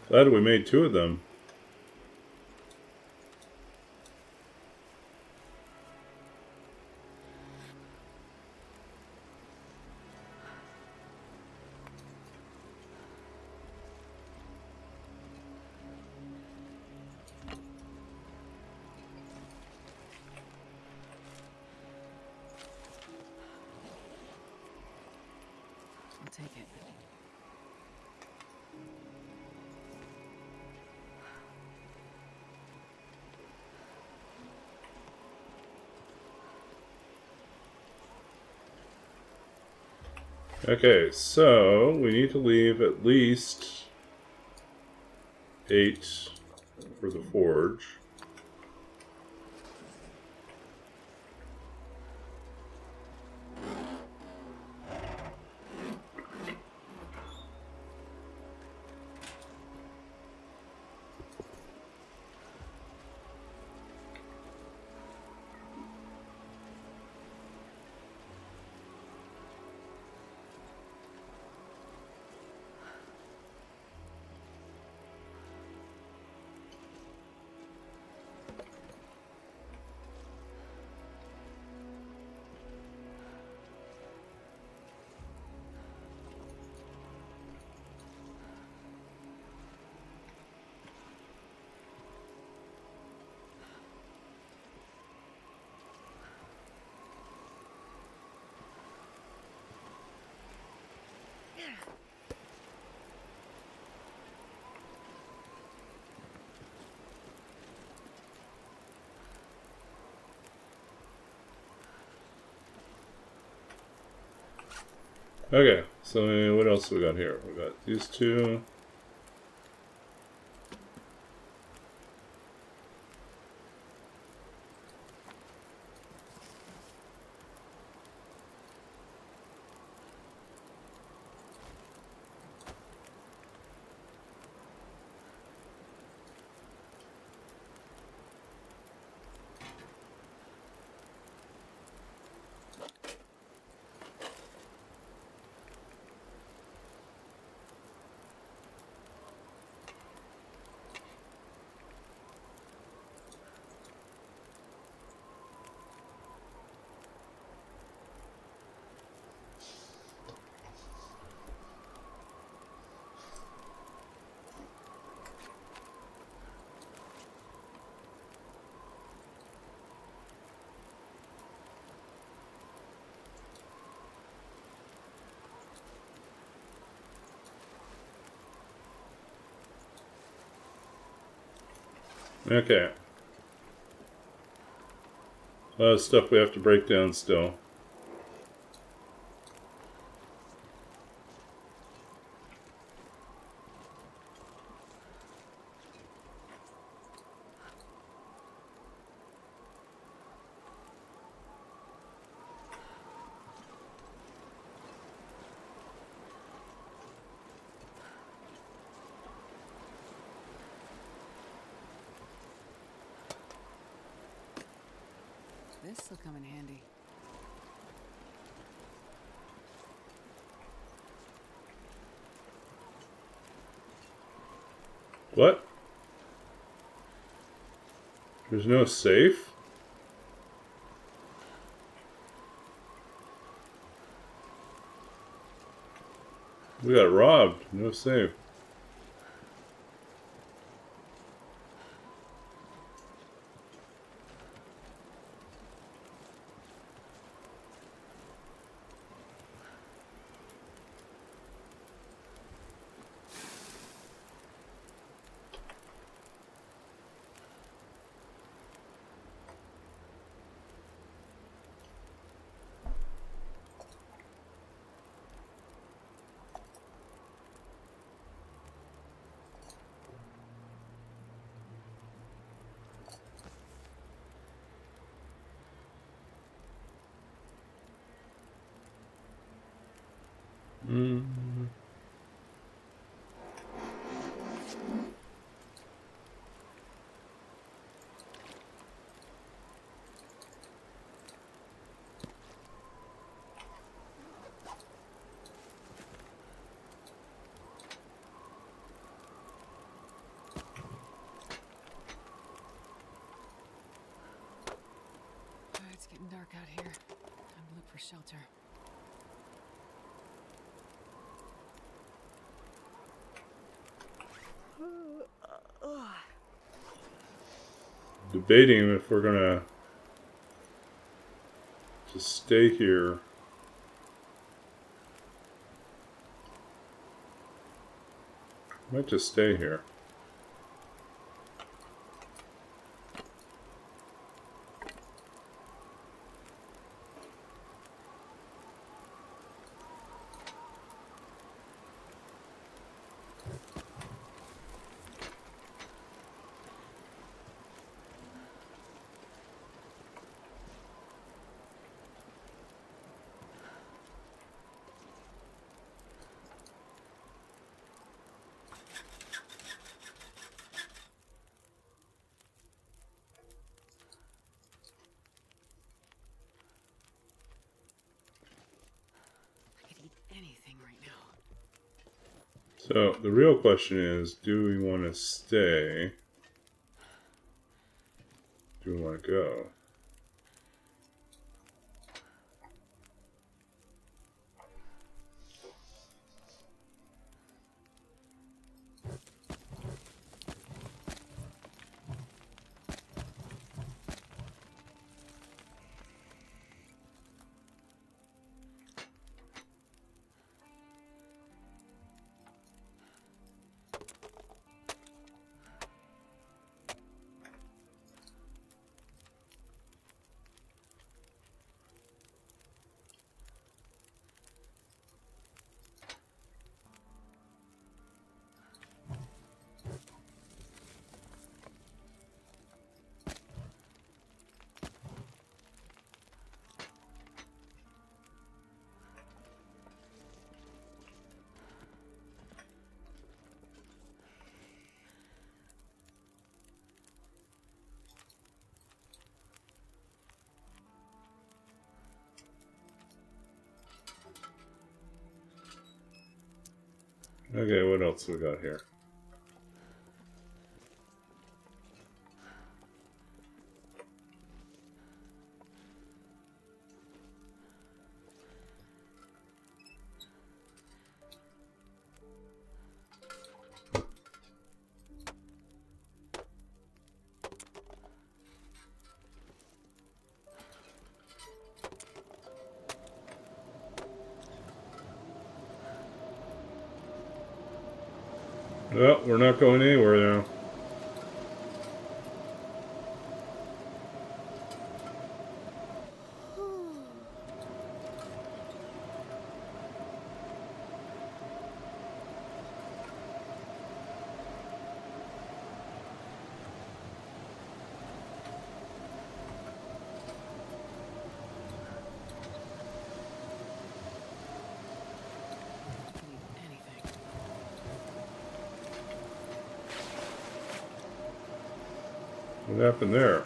Glad we made 2 of them. I'll take it. Okay, so we need to leave at least 8 for the forge. Okay, so what else we got here? We got these 2. Okay. A lot of stuff we have to break down still. This'll come in handy. What? There's no safe? We got robbed. No safe. Mm. It's getting dark out here. Time to look for shelter. Debating if we're gonna just stay here. Might just stay here. I could eat anything right now. So the real question is, do we want to stay? Do we want to go? Okay, what else we got here? Well, we're not going anywhere now. What happened there?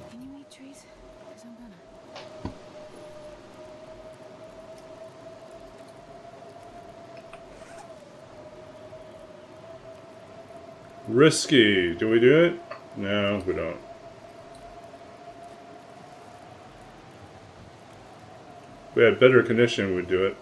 Can you eat trees? Because I'm gonna. Risky. Do we do it? No, we don't. If we had better condition, we'd do it.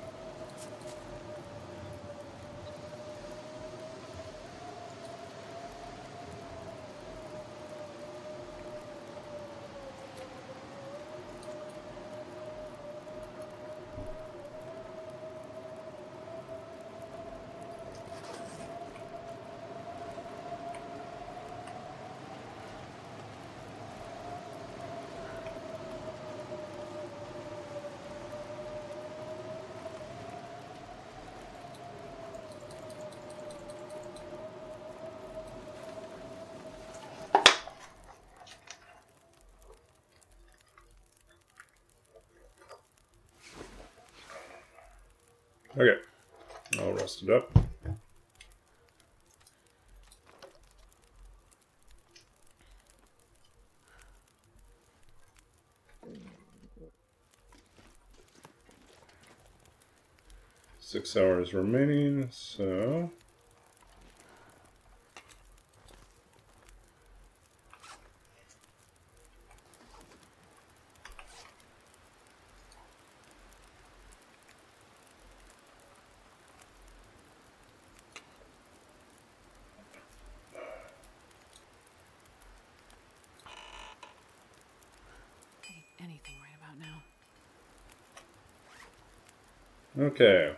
Okay. I'll rest it up. Six hours remaining, so... I eat anything right about now. Okay.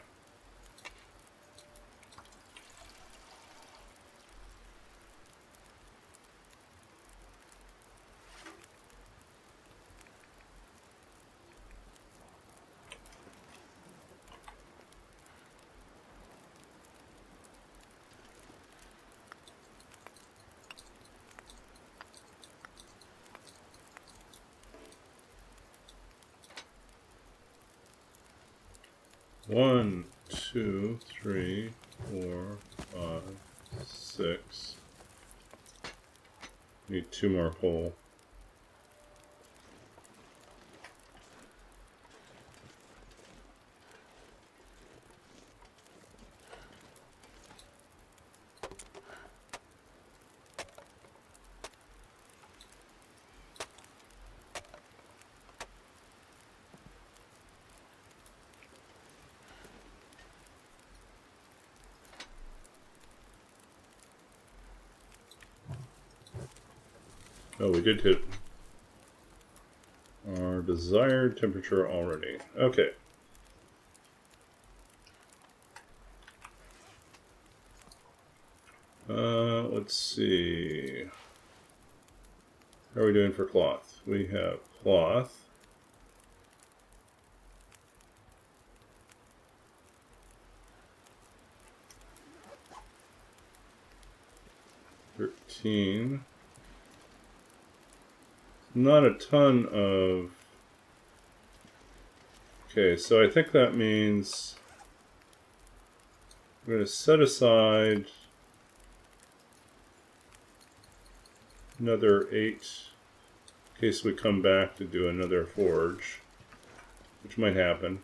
One, two, three, 4, 5, 6. Need 2 more coal. Oh, we did hit our desired temperature already. Okay. Let's see. How are we doing for cloth? We have cloth. $13. Not a ton of... Okay, so I think that means I'm going to set aside another 8 in case we come back to do another forge, which might happen.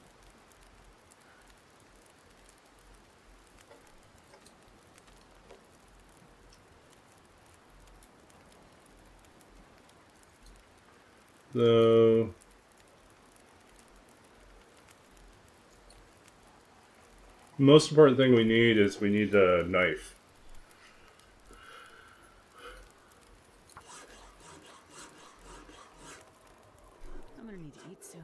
The most important thing we need is we need a knife. I'm gonna need to eat soon.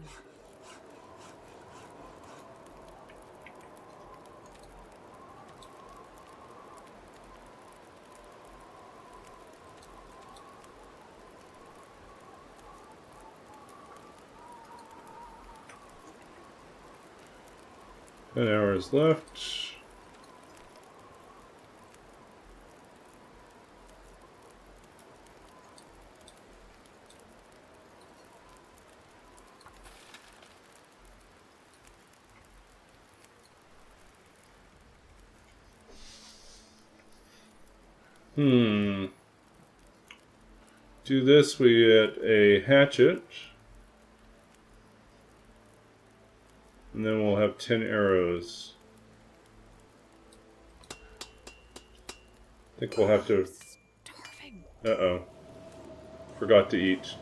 10 hours left. Do this, we get a hatchet. And then we'll have 10 arrows. I think we'll have to... Starving. Uh-oh. Forgot to eat.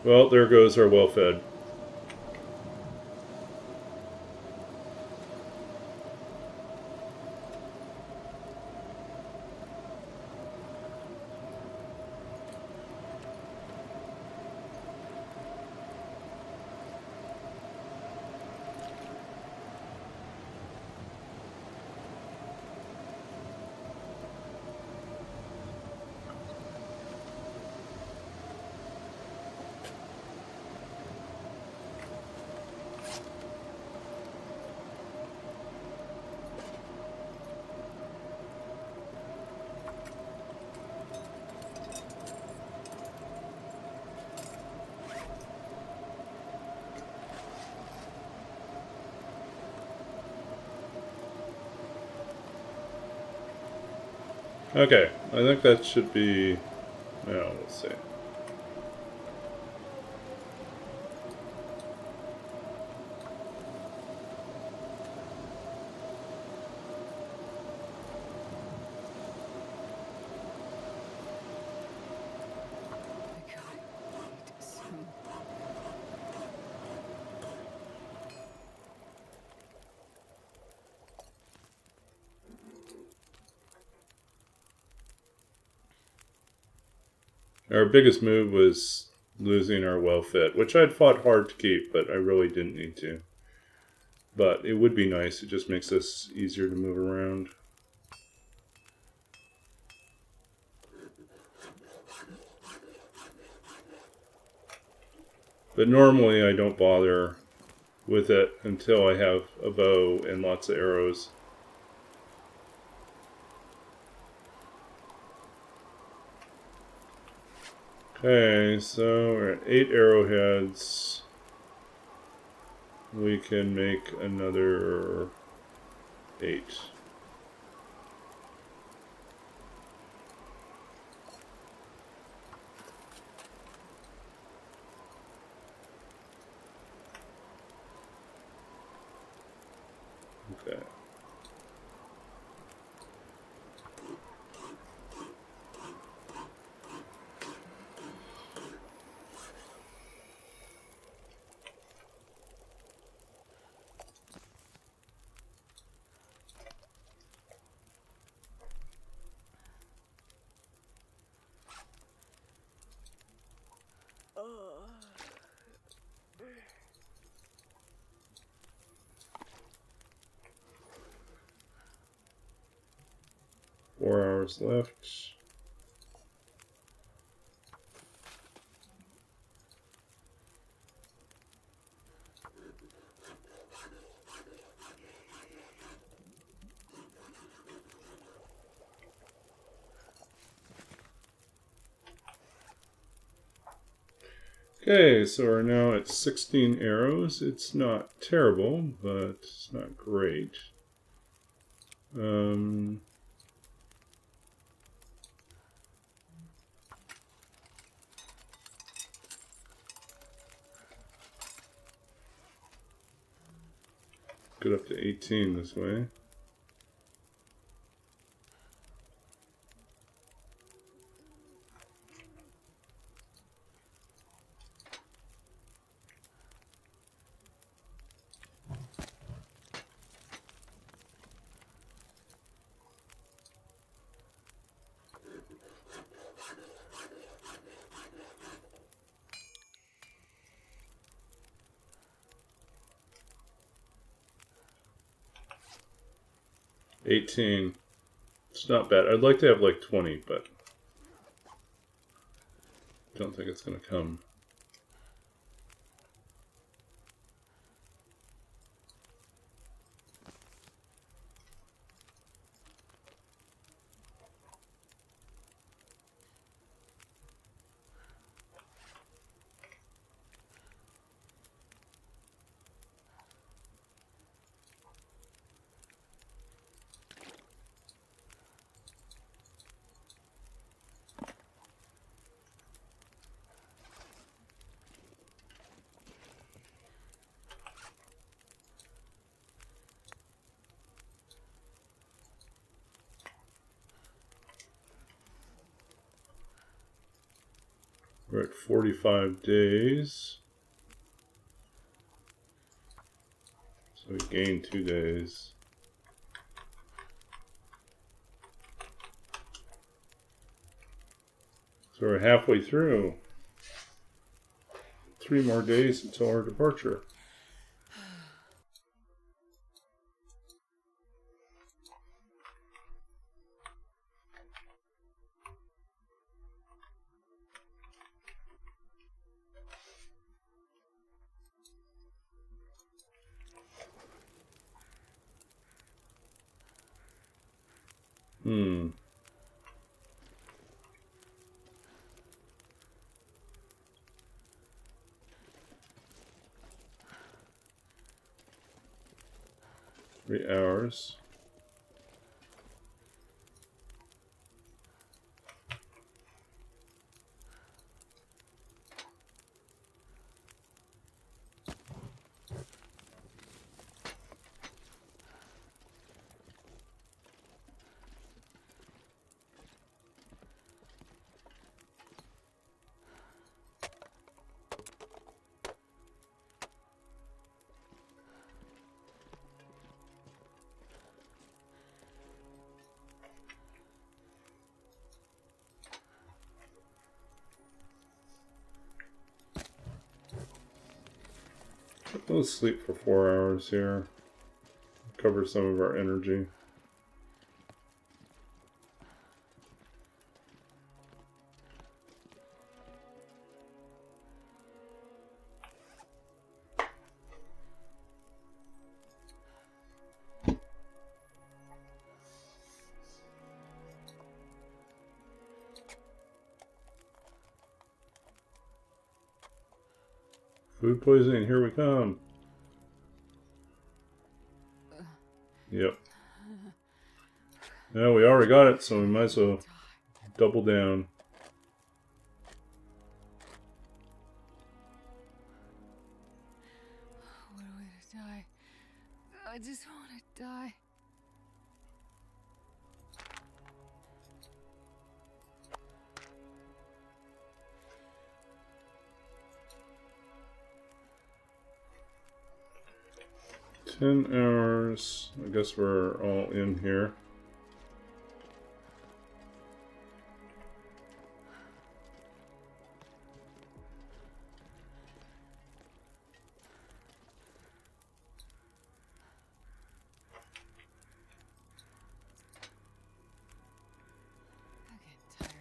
Well, there goes our well-fed. Okay, I think that should be... Well, let's see. I gotta eat soon. Our biggest move was losing our well-fed, which I'd fought hard to keep, but I really didn't need to. But it would be nice. It just makes us easier to move around. But normally I don't bother with it until I have a bow and lots of arrows. Okay, so we're at 8 arrowheads. We can make another 8. Okay. Four hours left. Okay, so we're now at 16 arrows. It's not terrible, but it's not great. Get up to 18 this way. $18. It's not bad. I'd like to have like 20, but don't think it's going to come. We're at 45 days. So we gained 2 days. So we're halfway through. 3 more days until our departure. Hmm. Three hours. Let's sleep for 4 hours here. Cover some of our energy. Food poisoning, here we come. Yep. Yeah, we already got it, so we might as well double down. What a way to die. I just want to die. Ten hours. I guess we're all in here. I'm getting tired.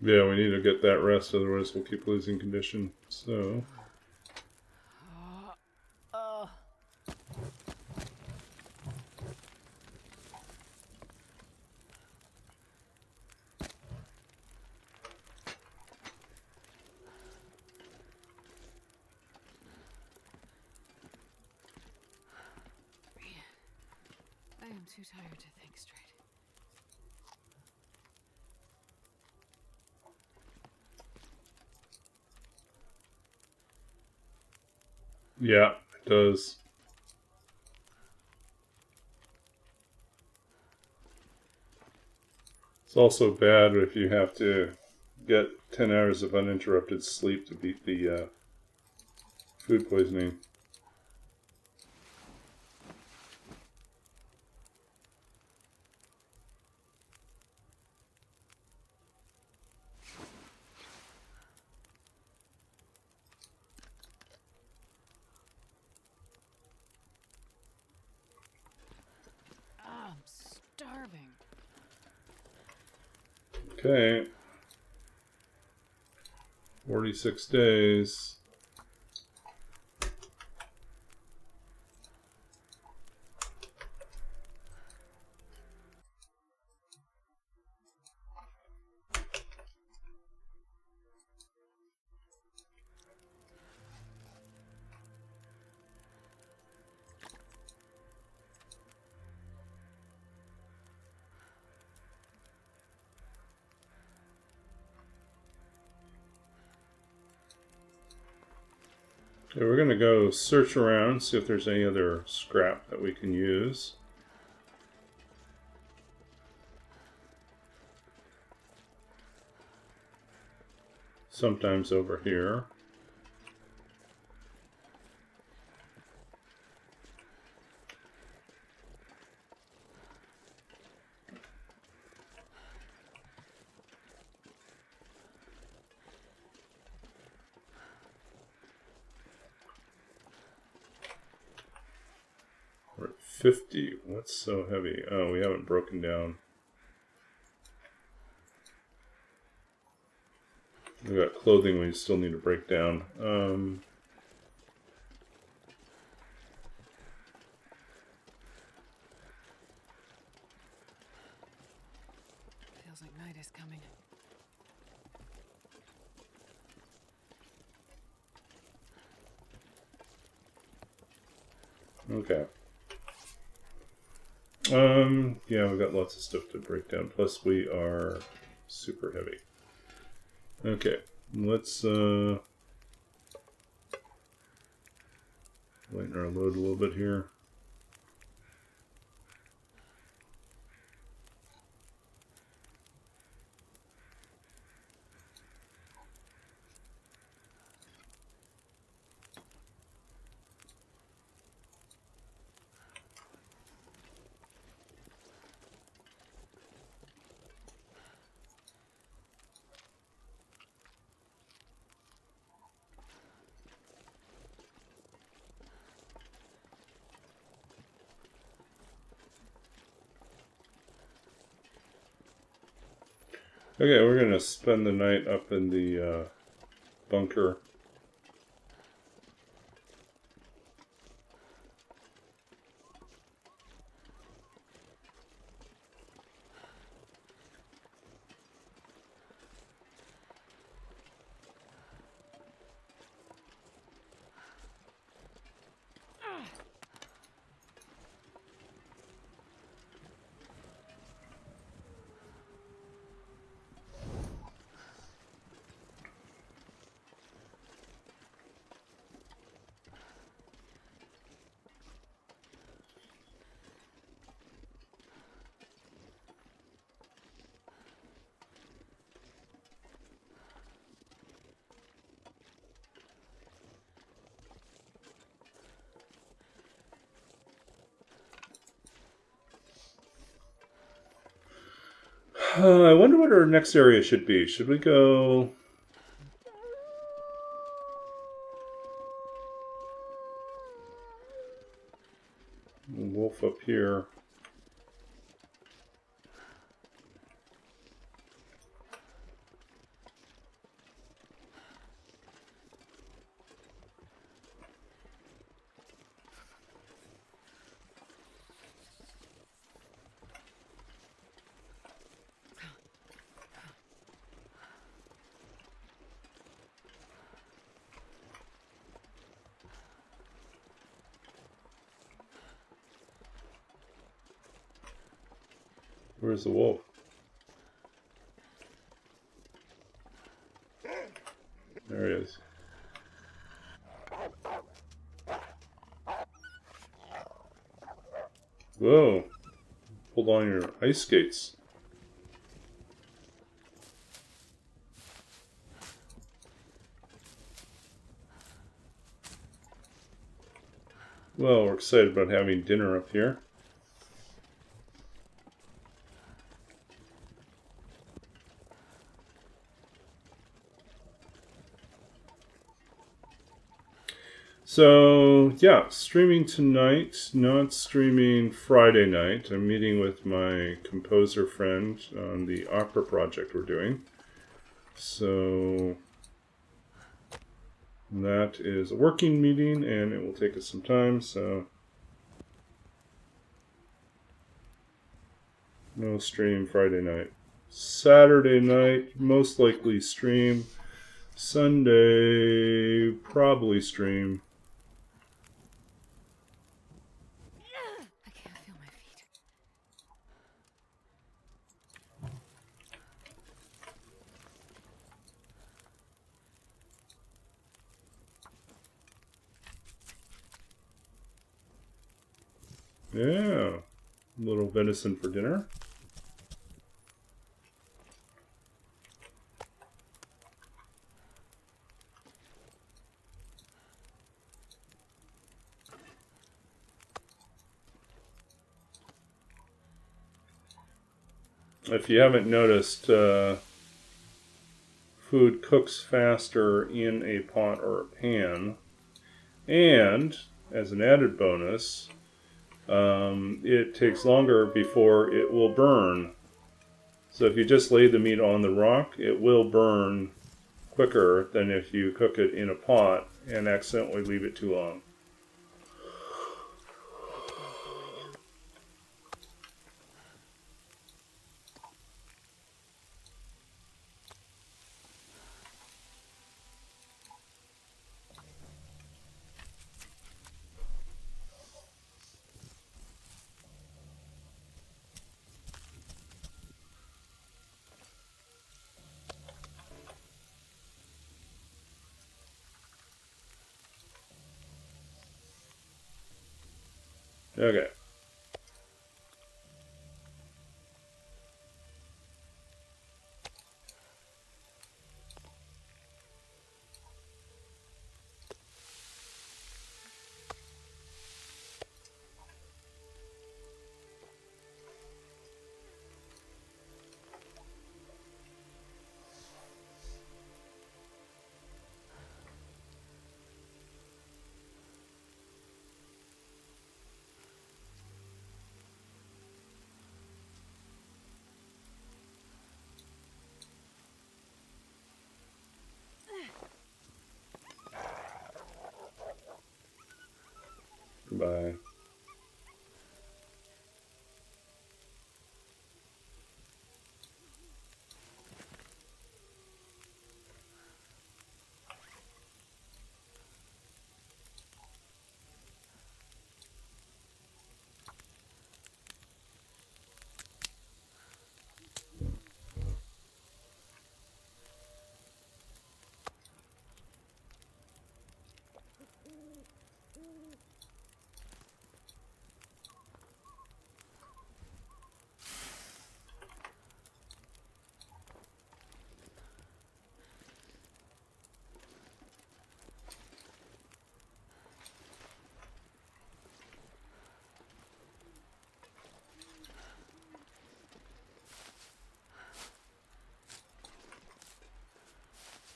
Yeah, we need to get that rest, otherwise we'll keep losing condition. So, I am too tired to think straight. yeah, it does. It's also bad if you have to get 10 hours of uninterrupted sleep to beat the food poisoning. I'm starving. Okay. 46 days. Okay, we're going to go search around, see if there's any other scrap that we can use. Sometimes over here. We're at 50. What's so heavy? Oh, we haven't broken down. We got clothing we still need to break down. Feels like night is coming. Okay. Yeah, we got lots of stuff to break down. Plus, we are super heavy. Okay, let's lighten our load a little bit here. Okay, we're gonna spend the night up in the bunker. I wonder what our next area should be. Should we go... Wolf up here. Where's the wolf? There he is. Whoa. Hold on your ice skates. Well, we're excited about having dinner up here. So, yeah, streaming tonight, not streaming Friday night. I'm meeting with my composer friend on the opera project we're doing. So, that is a working meeting, and it will take us some time, so... No stream Friday night. Saturday night, most likely stream. Sunday, probably stream. I can't feel my feet. Yeah. A little venison for dinner. If you haven't noticed, food cooks faster in a pot or a pan. And, as an added bonus, it takes longer before it will burn. So if you just lay the meat on the rock, it will burn quicker than if you cook it in a pot and accidentally leave it too long. Okay. Goodbye.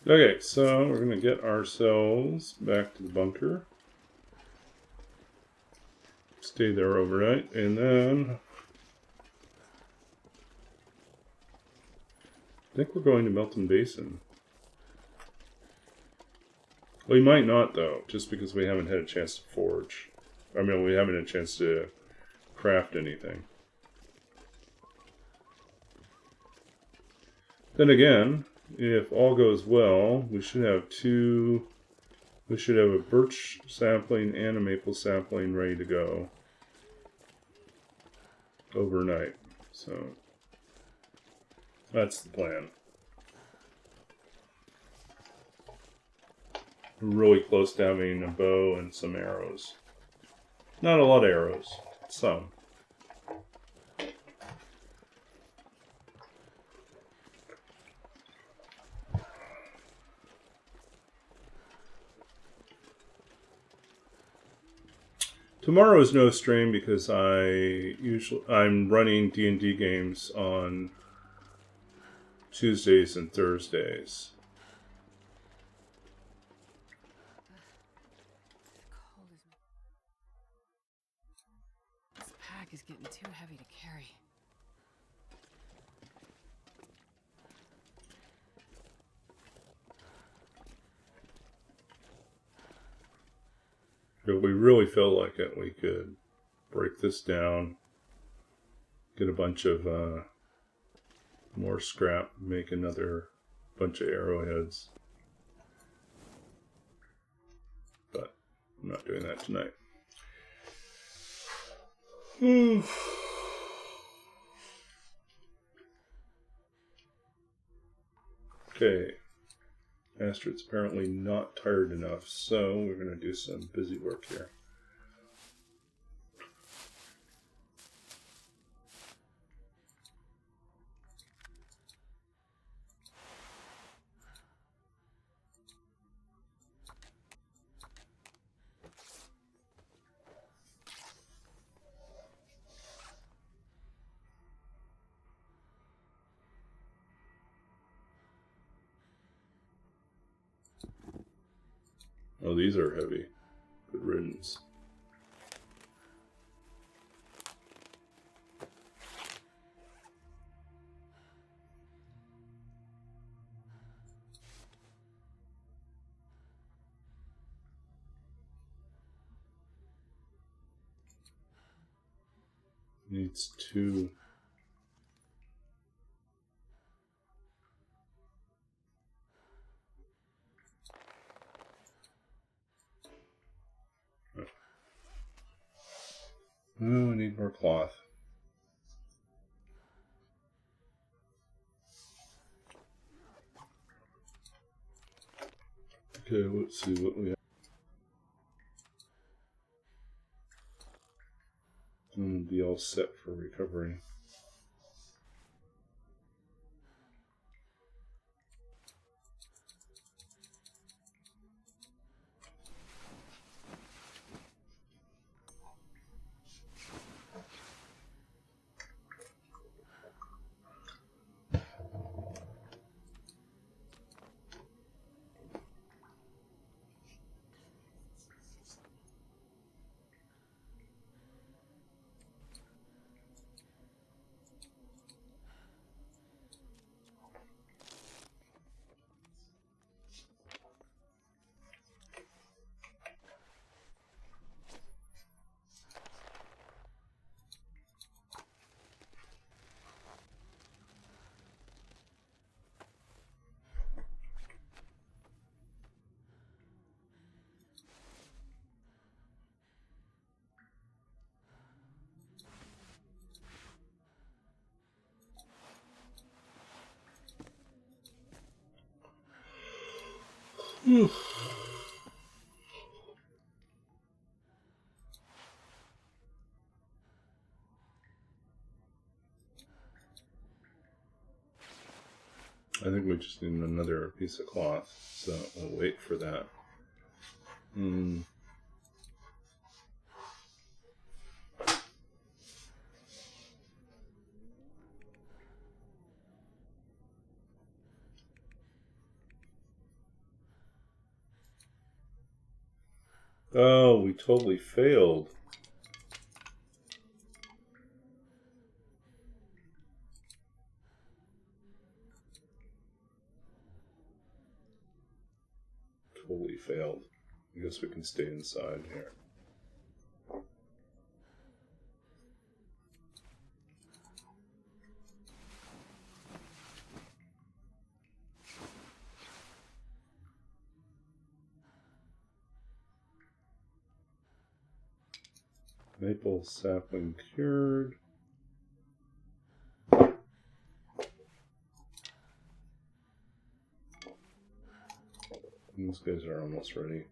Okay, so we're going to get ourselves back to the bunker. Stay there overnight, and then I think we're going to Melton Basin. We might not, though, just because we haven't had a chance to forge. I mean, we haven't had a chance to craft anything. Then again, if all goes well, we should have a birch sapling and a maple sapling ready to go overnight. So that's the plan. We're really close to having a bow and some arrows. Not a lot of arrows, some. Tomorrow is no strain because I'm running D&D games on Tuesdays and Thursdays. This pack is getting too heavy to carry. If we really feel like it, we could break this down, get a bunch of more scrap, make another bunch of arrowheads. But I'm not doing that tonight. Okay. Astrid's apparently not tired enough, so we're going to do some busy work here. Oh, these are heavy. Good riddance. Needs 2. Oh, I need more cloth. Okay, let's see what we have. And be all set for recovery. I think we just need another piece of cloth, so we'll wait for that. Oh, we totally failed. Totally failed. I guess we can stay inside here. Maple sapling cured. These guys are almost ready.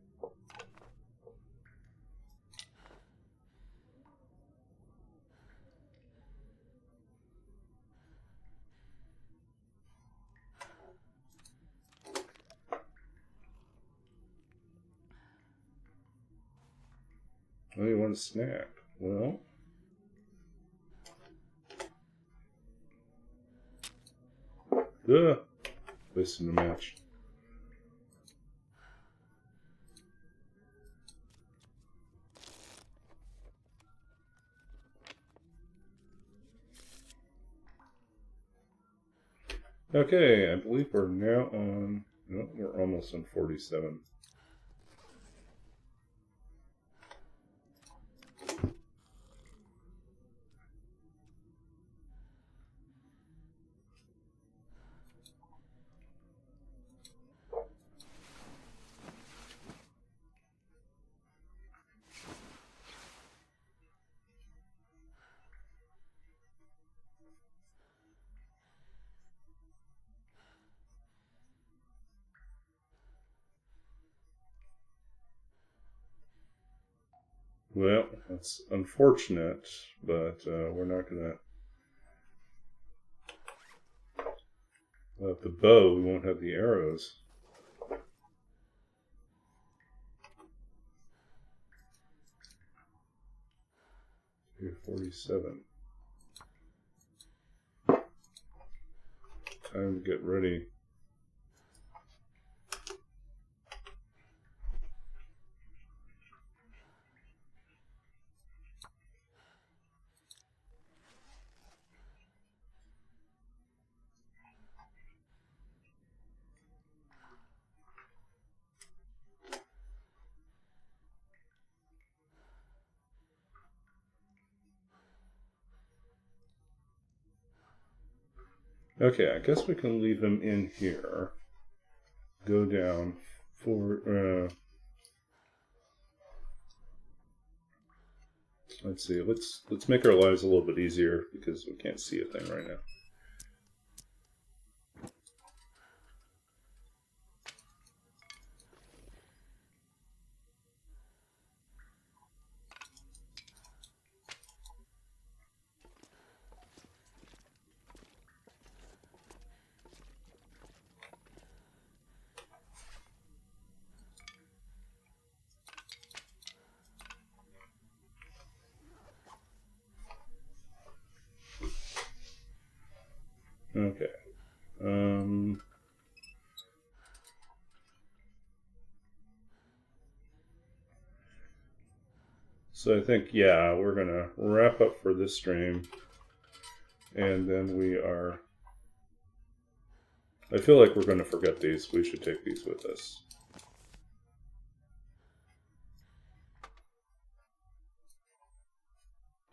Oh, you want a snack? Well, wasting a match. Okay, I believe we're now on. No, we're almost on 47. Well, that's unfortunate, but we're not going to have the bow. We won't have the arrows. Here, 47. Time to get ready. Okay, I guess we can leave them in here. Go down for... let's see. Let's make our lives a little bit easier because we can't see a thing right now. Okay. So I think, yeah, we're going to wrap up for this stream. And then we are... I feel like we're going to forget these. We should take these with us.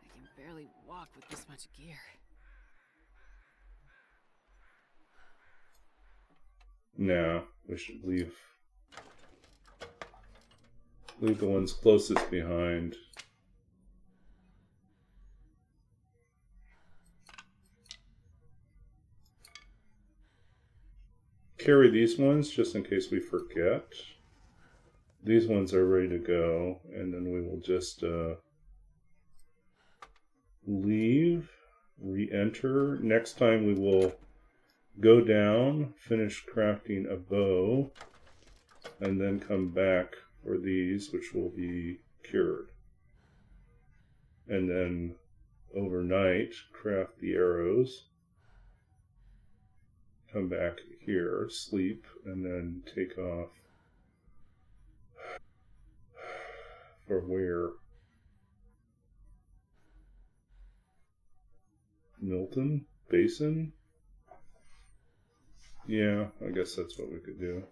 I can barely walk with this much gear. No, we should leave the ones closest behind. Carry these ones just in case we forget. These ones are ready to go, and then we will just leave, re-enter. Next time we will go down, finish crafting a bow, and then come back for these, which will be cured. And then overnight, craft the arrows, come back here, sleep, and then take off for where? Milton? Basin? Yeah, I guess that's what we could do.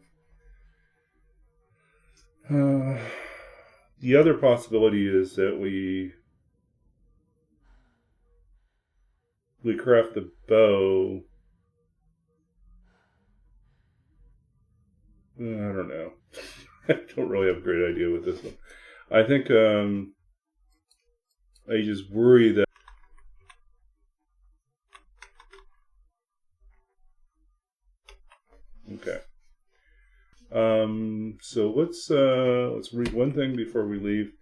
The other possibility is that we craft the bow. I don't know. I don't really have a great idea with this one. I think I just worry that okay. So let's read one thing before we leave,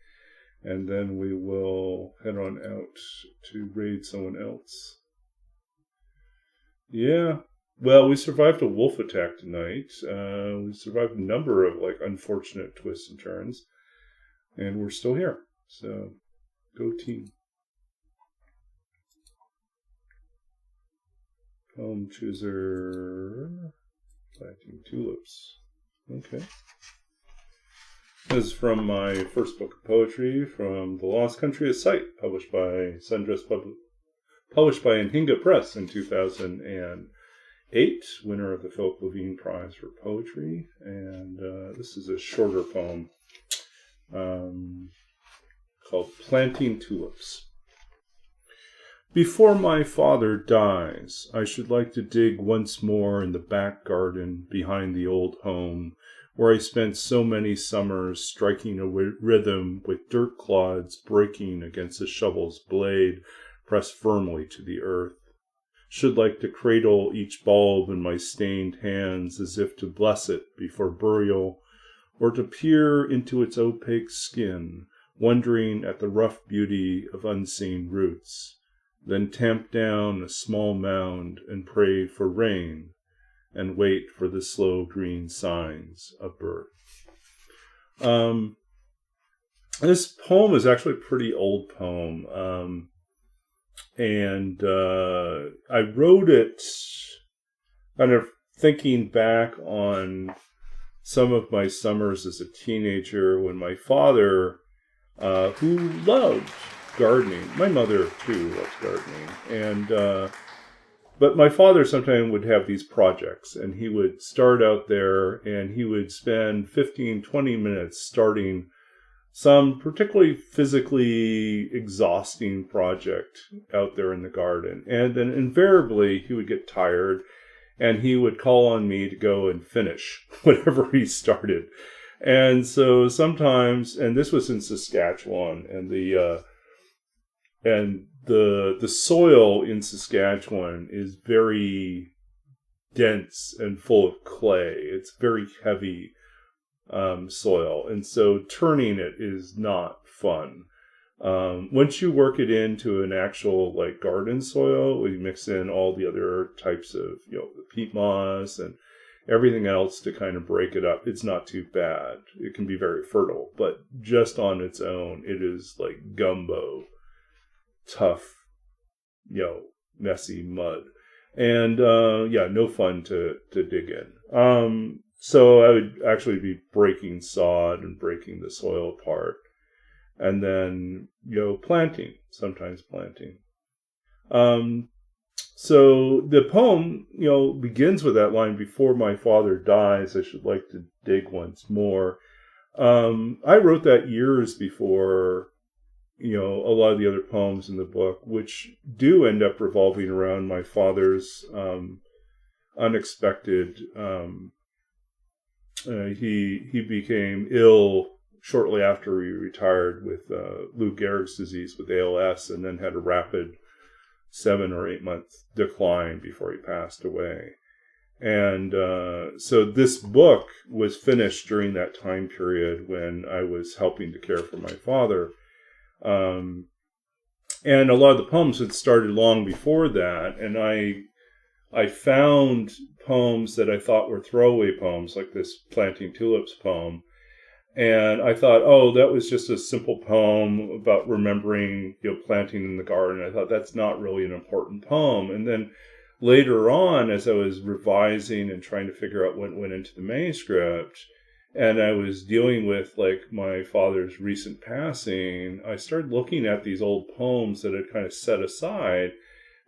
and then we will head on out to raid someone else. Yeah. Well, we survived a wolf attack tonight. We survived a number of unfortunate twists and turns, and we're still here. So, go team. Poem chooser, planting tulips. Okay. This is from my first book of poetry, from The Lost Country of Sight, published by Sundress published by Anhinga Press in 2008, winner of the Philip Levine Prize for Poetry. And this is a shorter poem called Planting Tulips. Before my father dies, I should like to dig once more in the back garden behind the old home, where I spent so many summers striking a rhythm with dirt clods breaking against a shovel's blade pressed firmly to the earth. Should like to cradle each bulb in my stained hands as if to bless it before burial, or to peer into its opaque skin, wondering at the rough beauty of unseen roots, then tamp down a small mound and pray for rain, and wait for the slow green signs of birth. This poem is actually a pretty old poem, and I wrote it kind of thinking back on some of my summers as a teenager when my father, who loved gardening, my mother too loved gardening, and but my father sometimes would have these projects, and he would start out there and he would spend 15-20 minutes starting some particularly physically exhausting project out there in the garden. And then invariably he would get tired and he would call on me to go and finish whatever he started. And so sometimes, and this was in Saskatchewan, and the soil in Saskatchewan is very dense and full of clay. It's very heavy soil, and so turning it is not fun. Once you work it into an actual like garden soil, we mix in all the other types of, the peat moss and everything else to kind of break it up. It's not too bad. It can be very fertile, but just on its own, it is like gumbo, tough, messy mud. And no fun to dig in. So I would actually be breaking sod and breaking the soil apart. And then, sometimes planting. So the poem, begins with that line, "Before my father dies, I should like to dig once more." I wrote that years before, a lot of the other poems in the book, which do end up revolving around my father's unexpected. He became ill shortly after he retired with Lou Gehrig's disease, with ALS, and then had a rapid 7 or 8 month decline before he passed away. And so this book was finished during that time period when I was helping to care for my father. And a lot of the poems had started long before that, and I found poems that I thought were throwaway poems, like this Planting Tulips poem. And I thought, oh, that was just a simple poem about remembering, planting in the garden. I thought that's not really an important poem. And then later on, as I was revising and trying to figure out what went into the manuscript, and I was dealing with like my father's recent passing, I started looking at these old poems that I'd kind of set aside.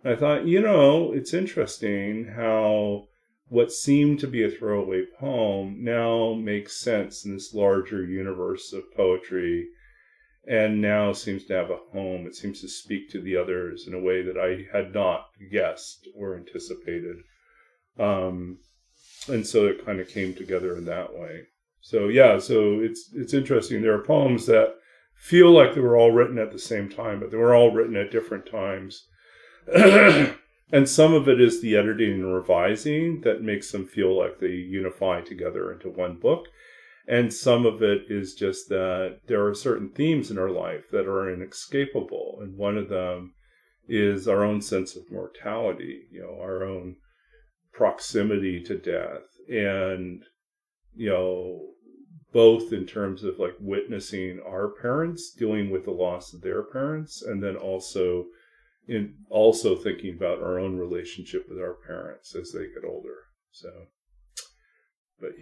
And I thought, it's interesting how what seemed to be a throwaway poem now makes sense in this larger universe of poetry, and now seems to have a home. It seems to speak to the others in a way that I had not guessed or anticipated. And so it kind of came together in that way. So so it's interesting. There are poems that feel like they were all written at the same time, but they were all written at different times. And some of it is the editing and revising that makes them feel like they unify together into one book. And some of it is just that there are certain themes in our life that are inescapable. And one of them is our own sense of mortality, our own proximity to death. And, both in terms of like witnessing our parents dealing with the loss of their parents, and then also thinking about our own relationship with our parents as they get older. So, but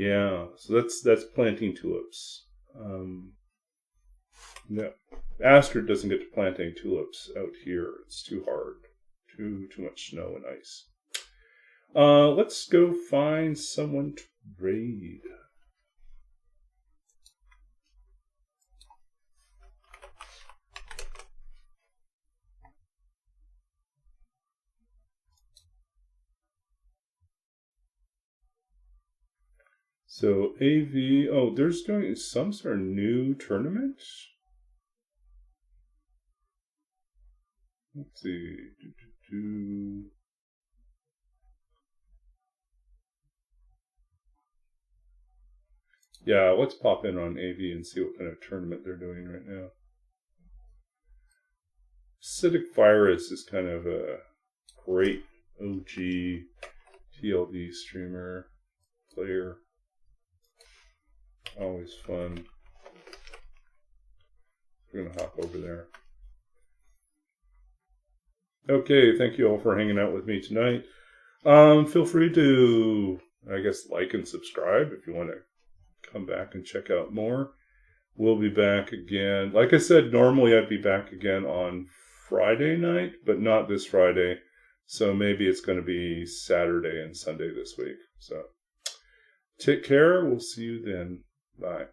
so that's Planting Tulips. No, Astrid doesn't get to plant any tulips out here. It's too hard, too much snow and ice. Let's go find someone to raid. So AV, there's doing some sort of new tournament. Let's see. Yeah, let's pop in on AV and see what kind of tournament they're doing right now. Acidic Virus is kind of a great OG TLD streamer player. Always fun. We're going to hop over there. Okay, thank you all for hanging out with me tonight. Feel free to, like and subscribe if you want to come back and check out more. We'll be back again. Like I said, normally I'd be back again on Friday night, but not this Friday. So maybe it's going to be Saturday and Sunday this week. So take care. We'll see you then. Bye.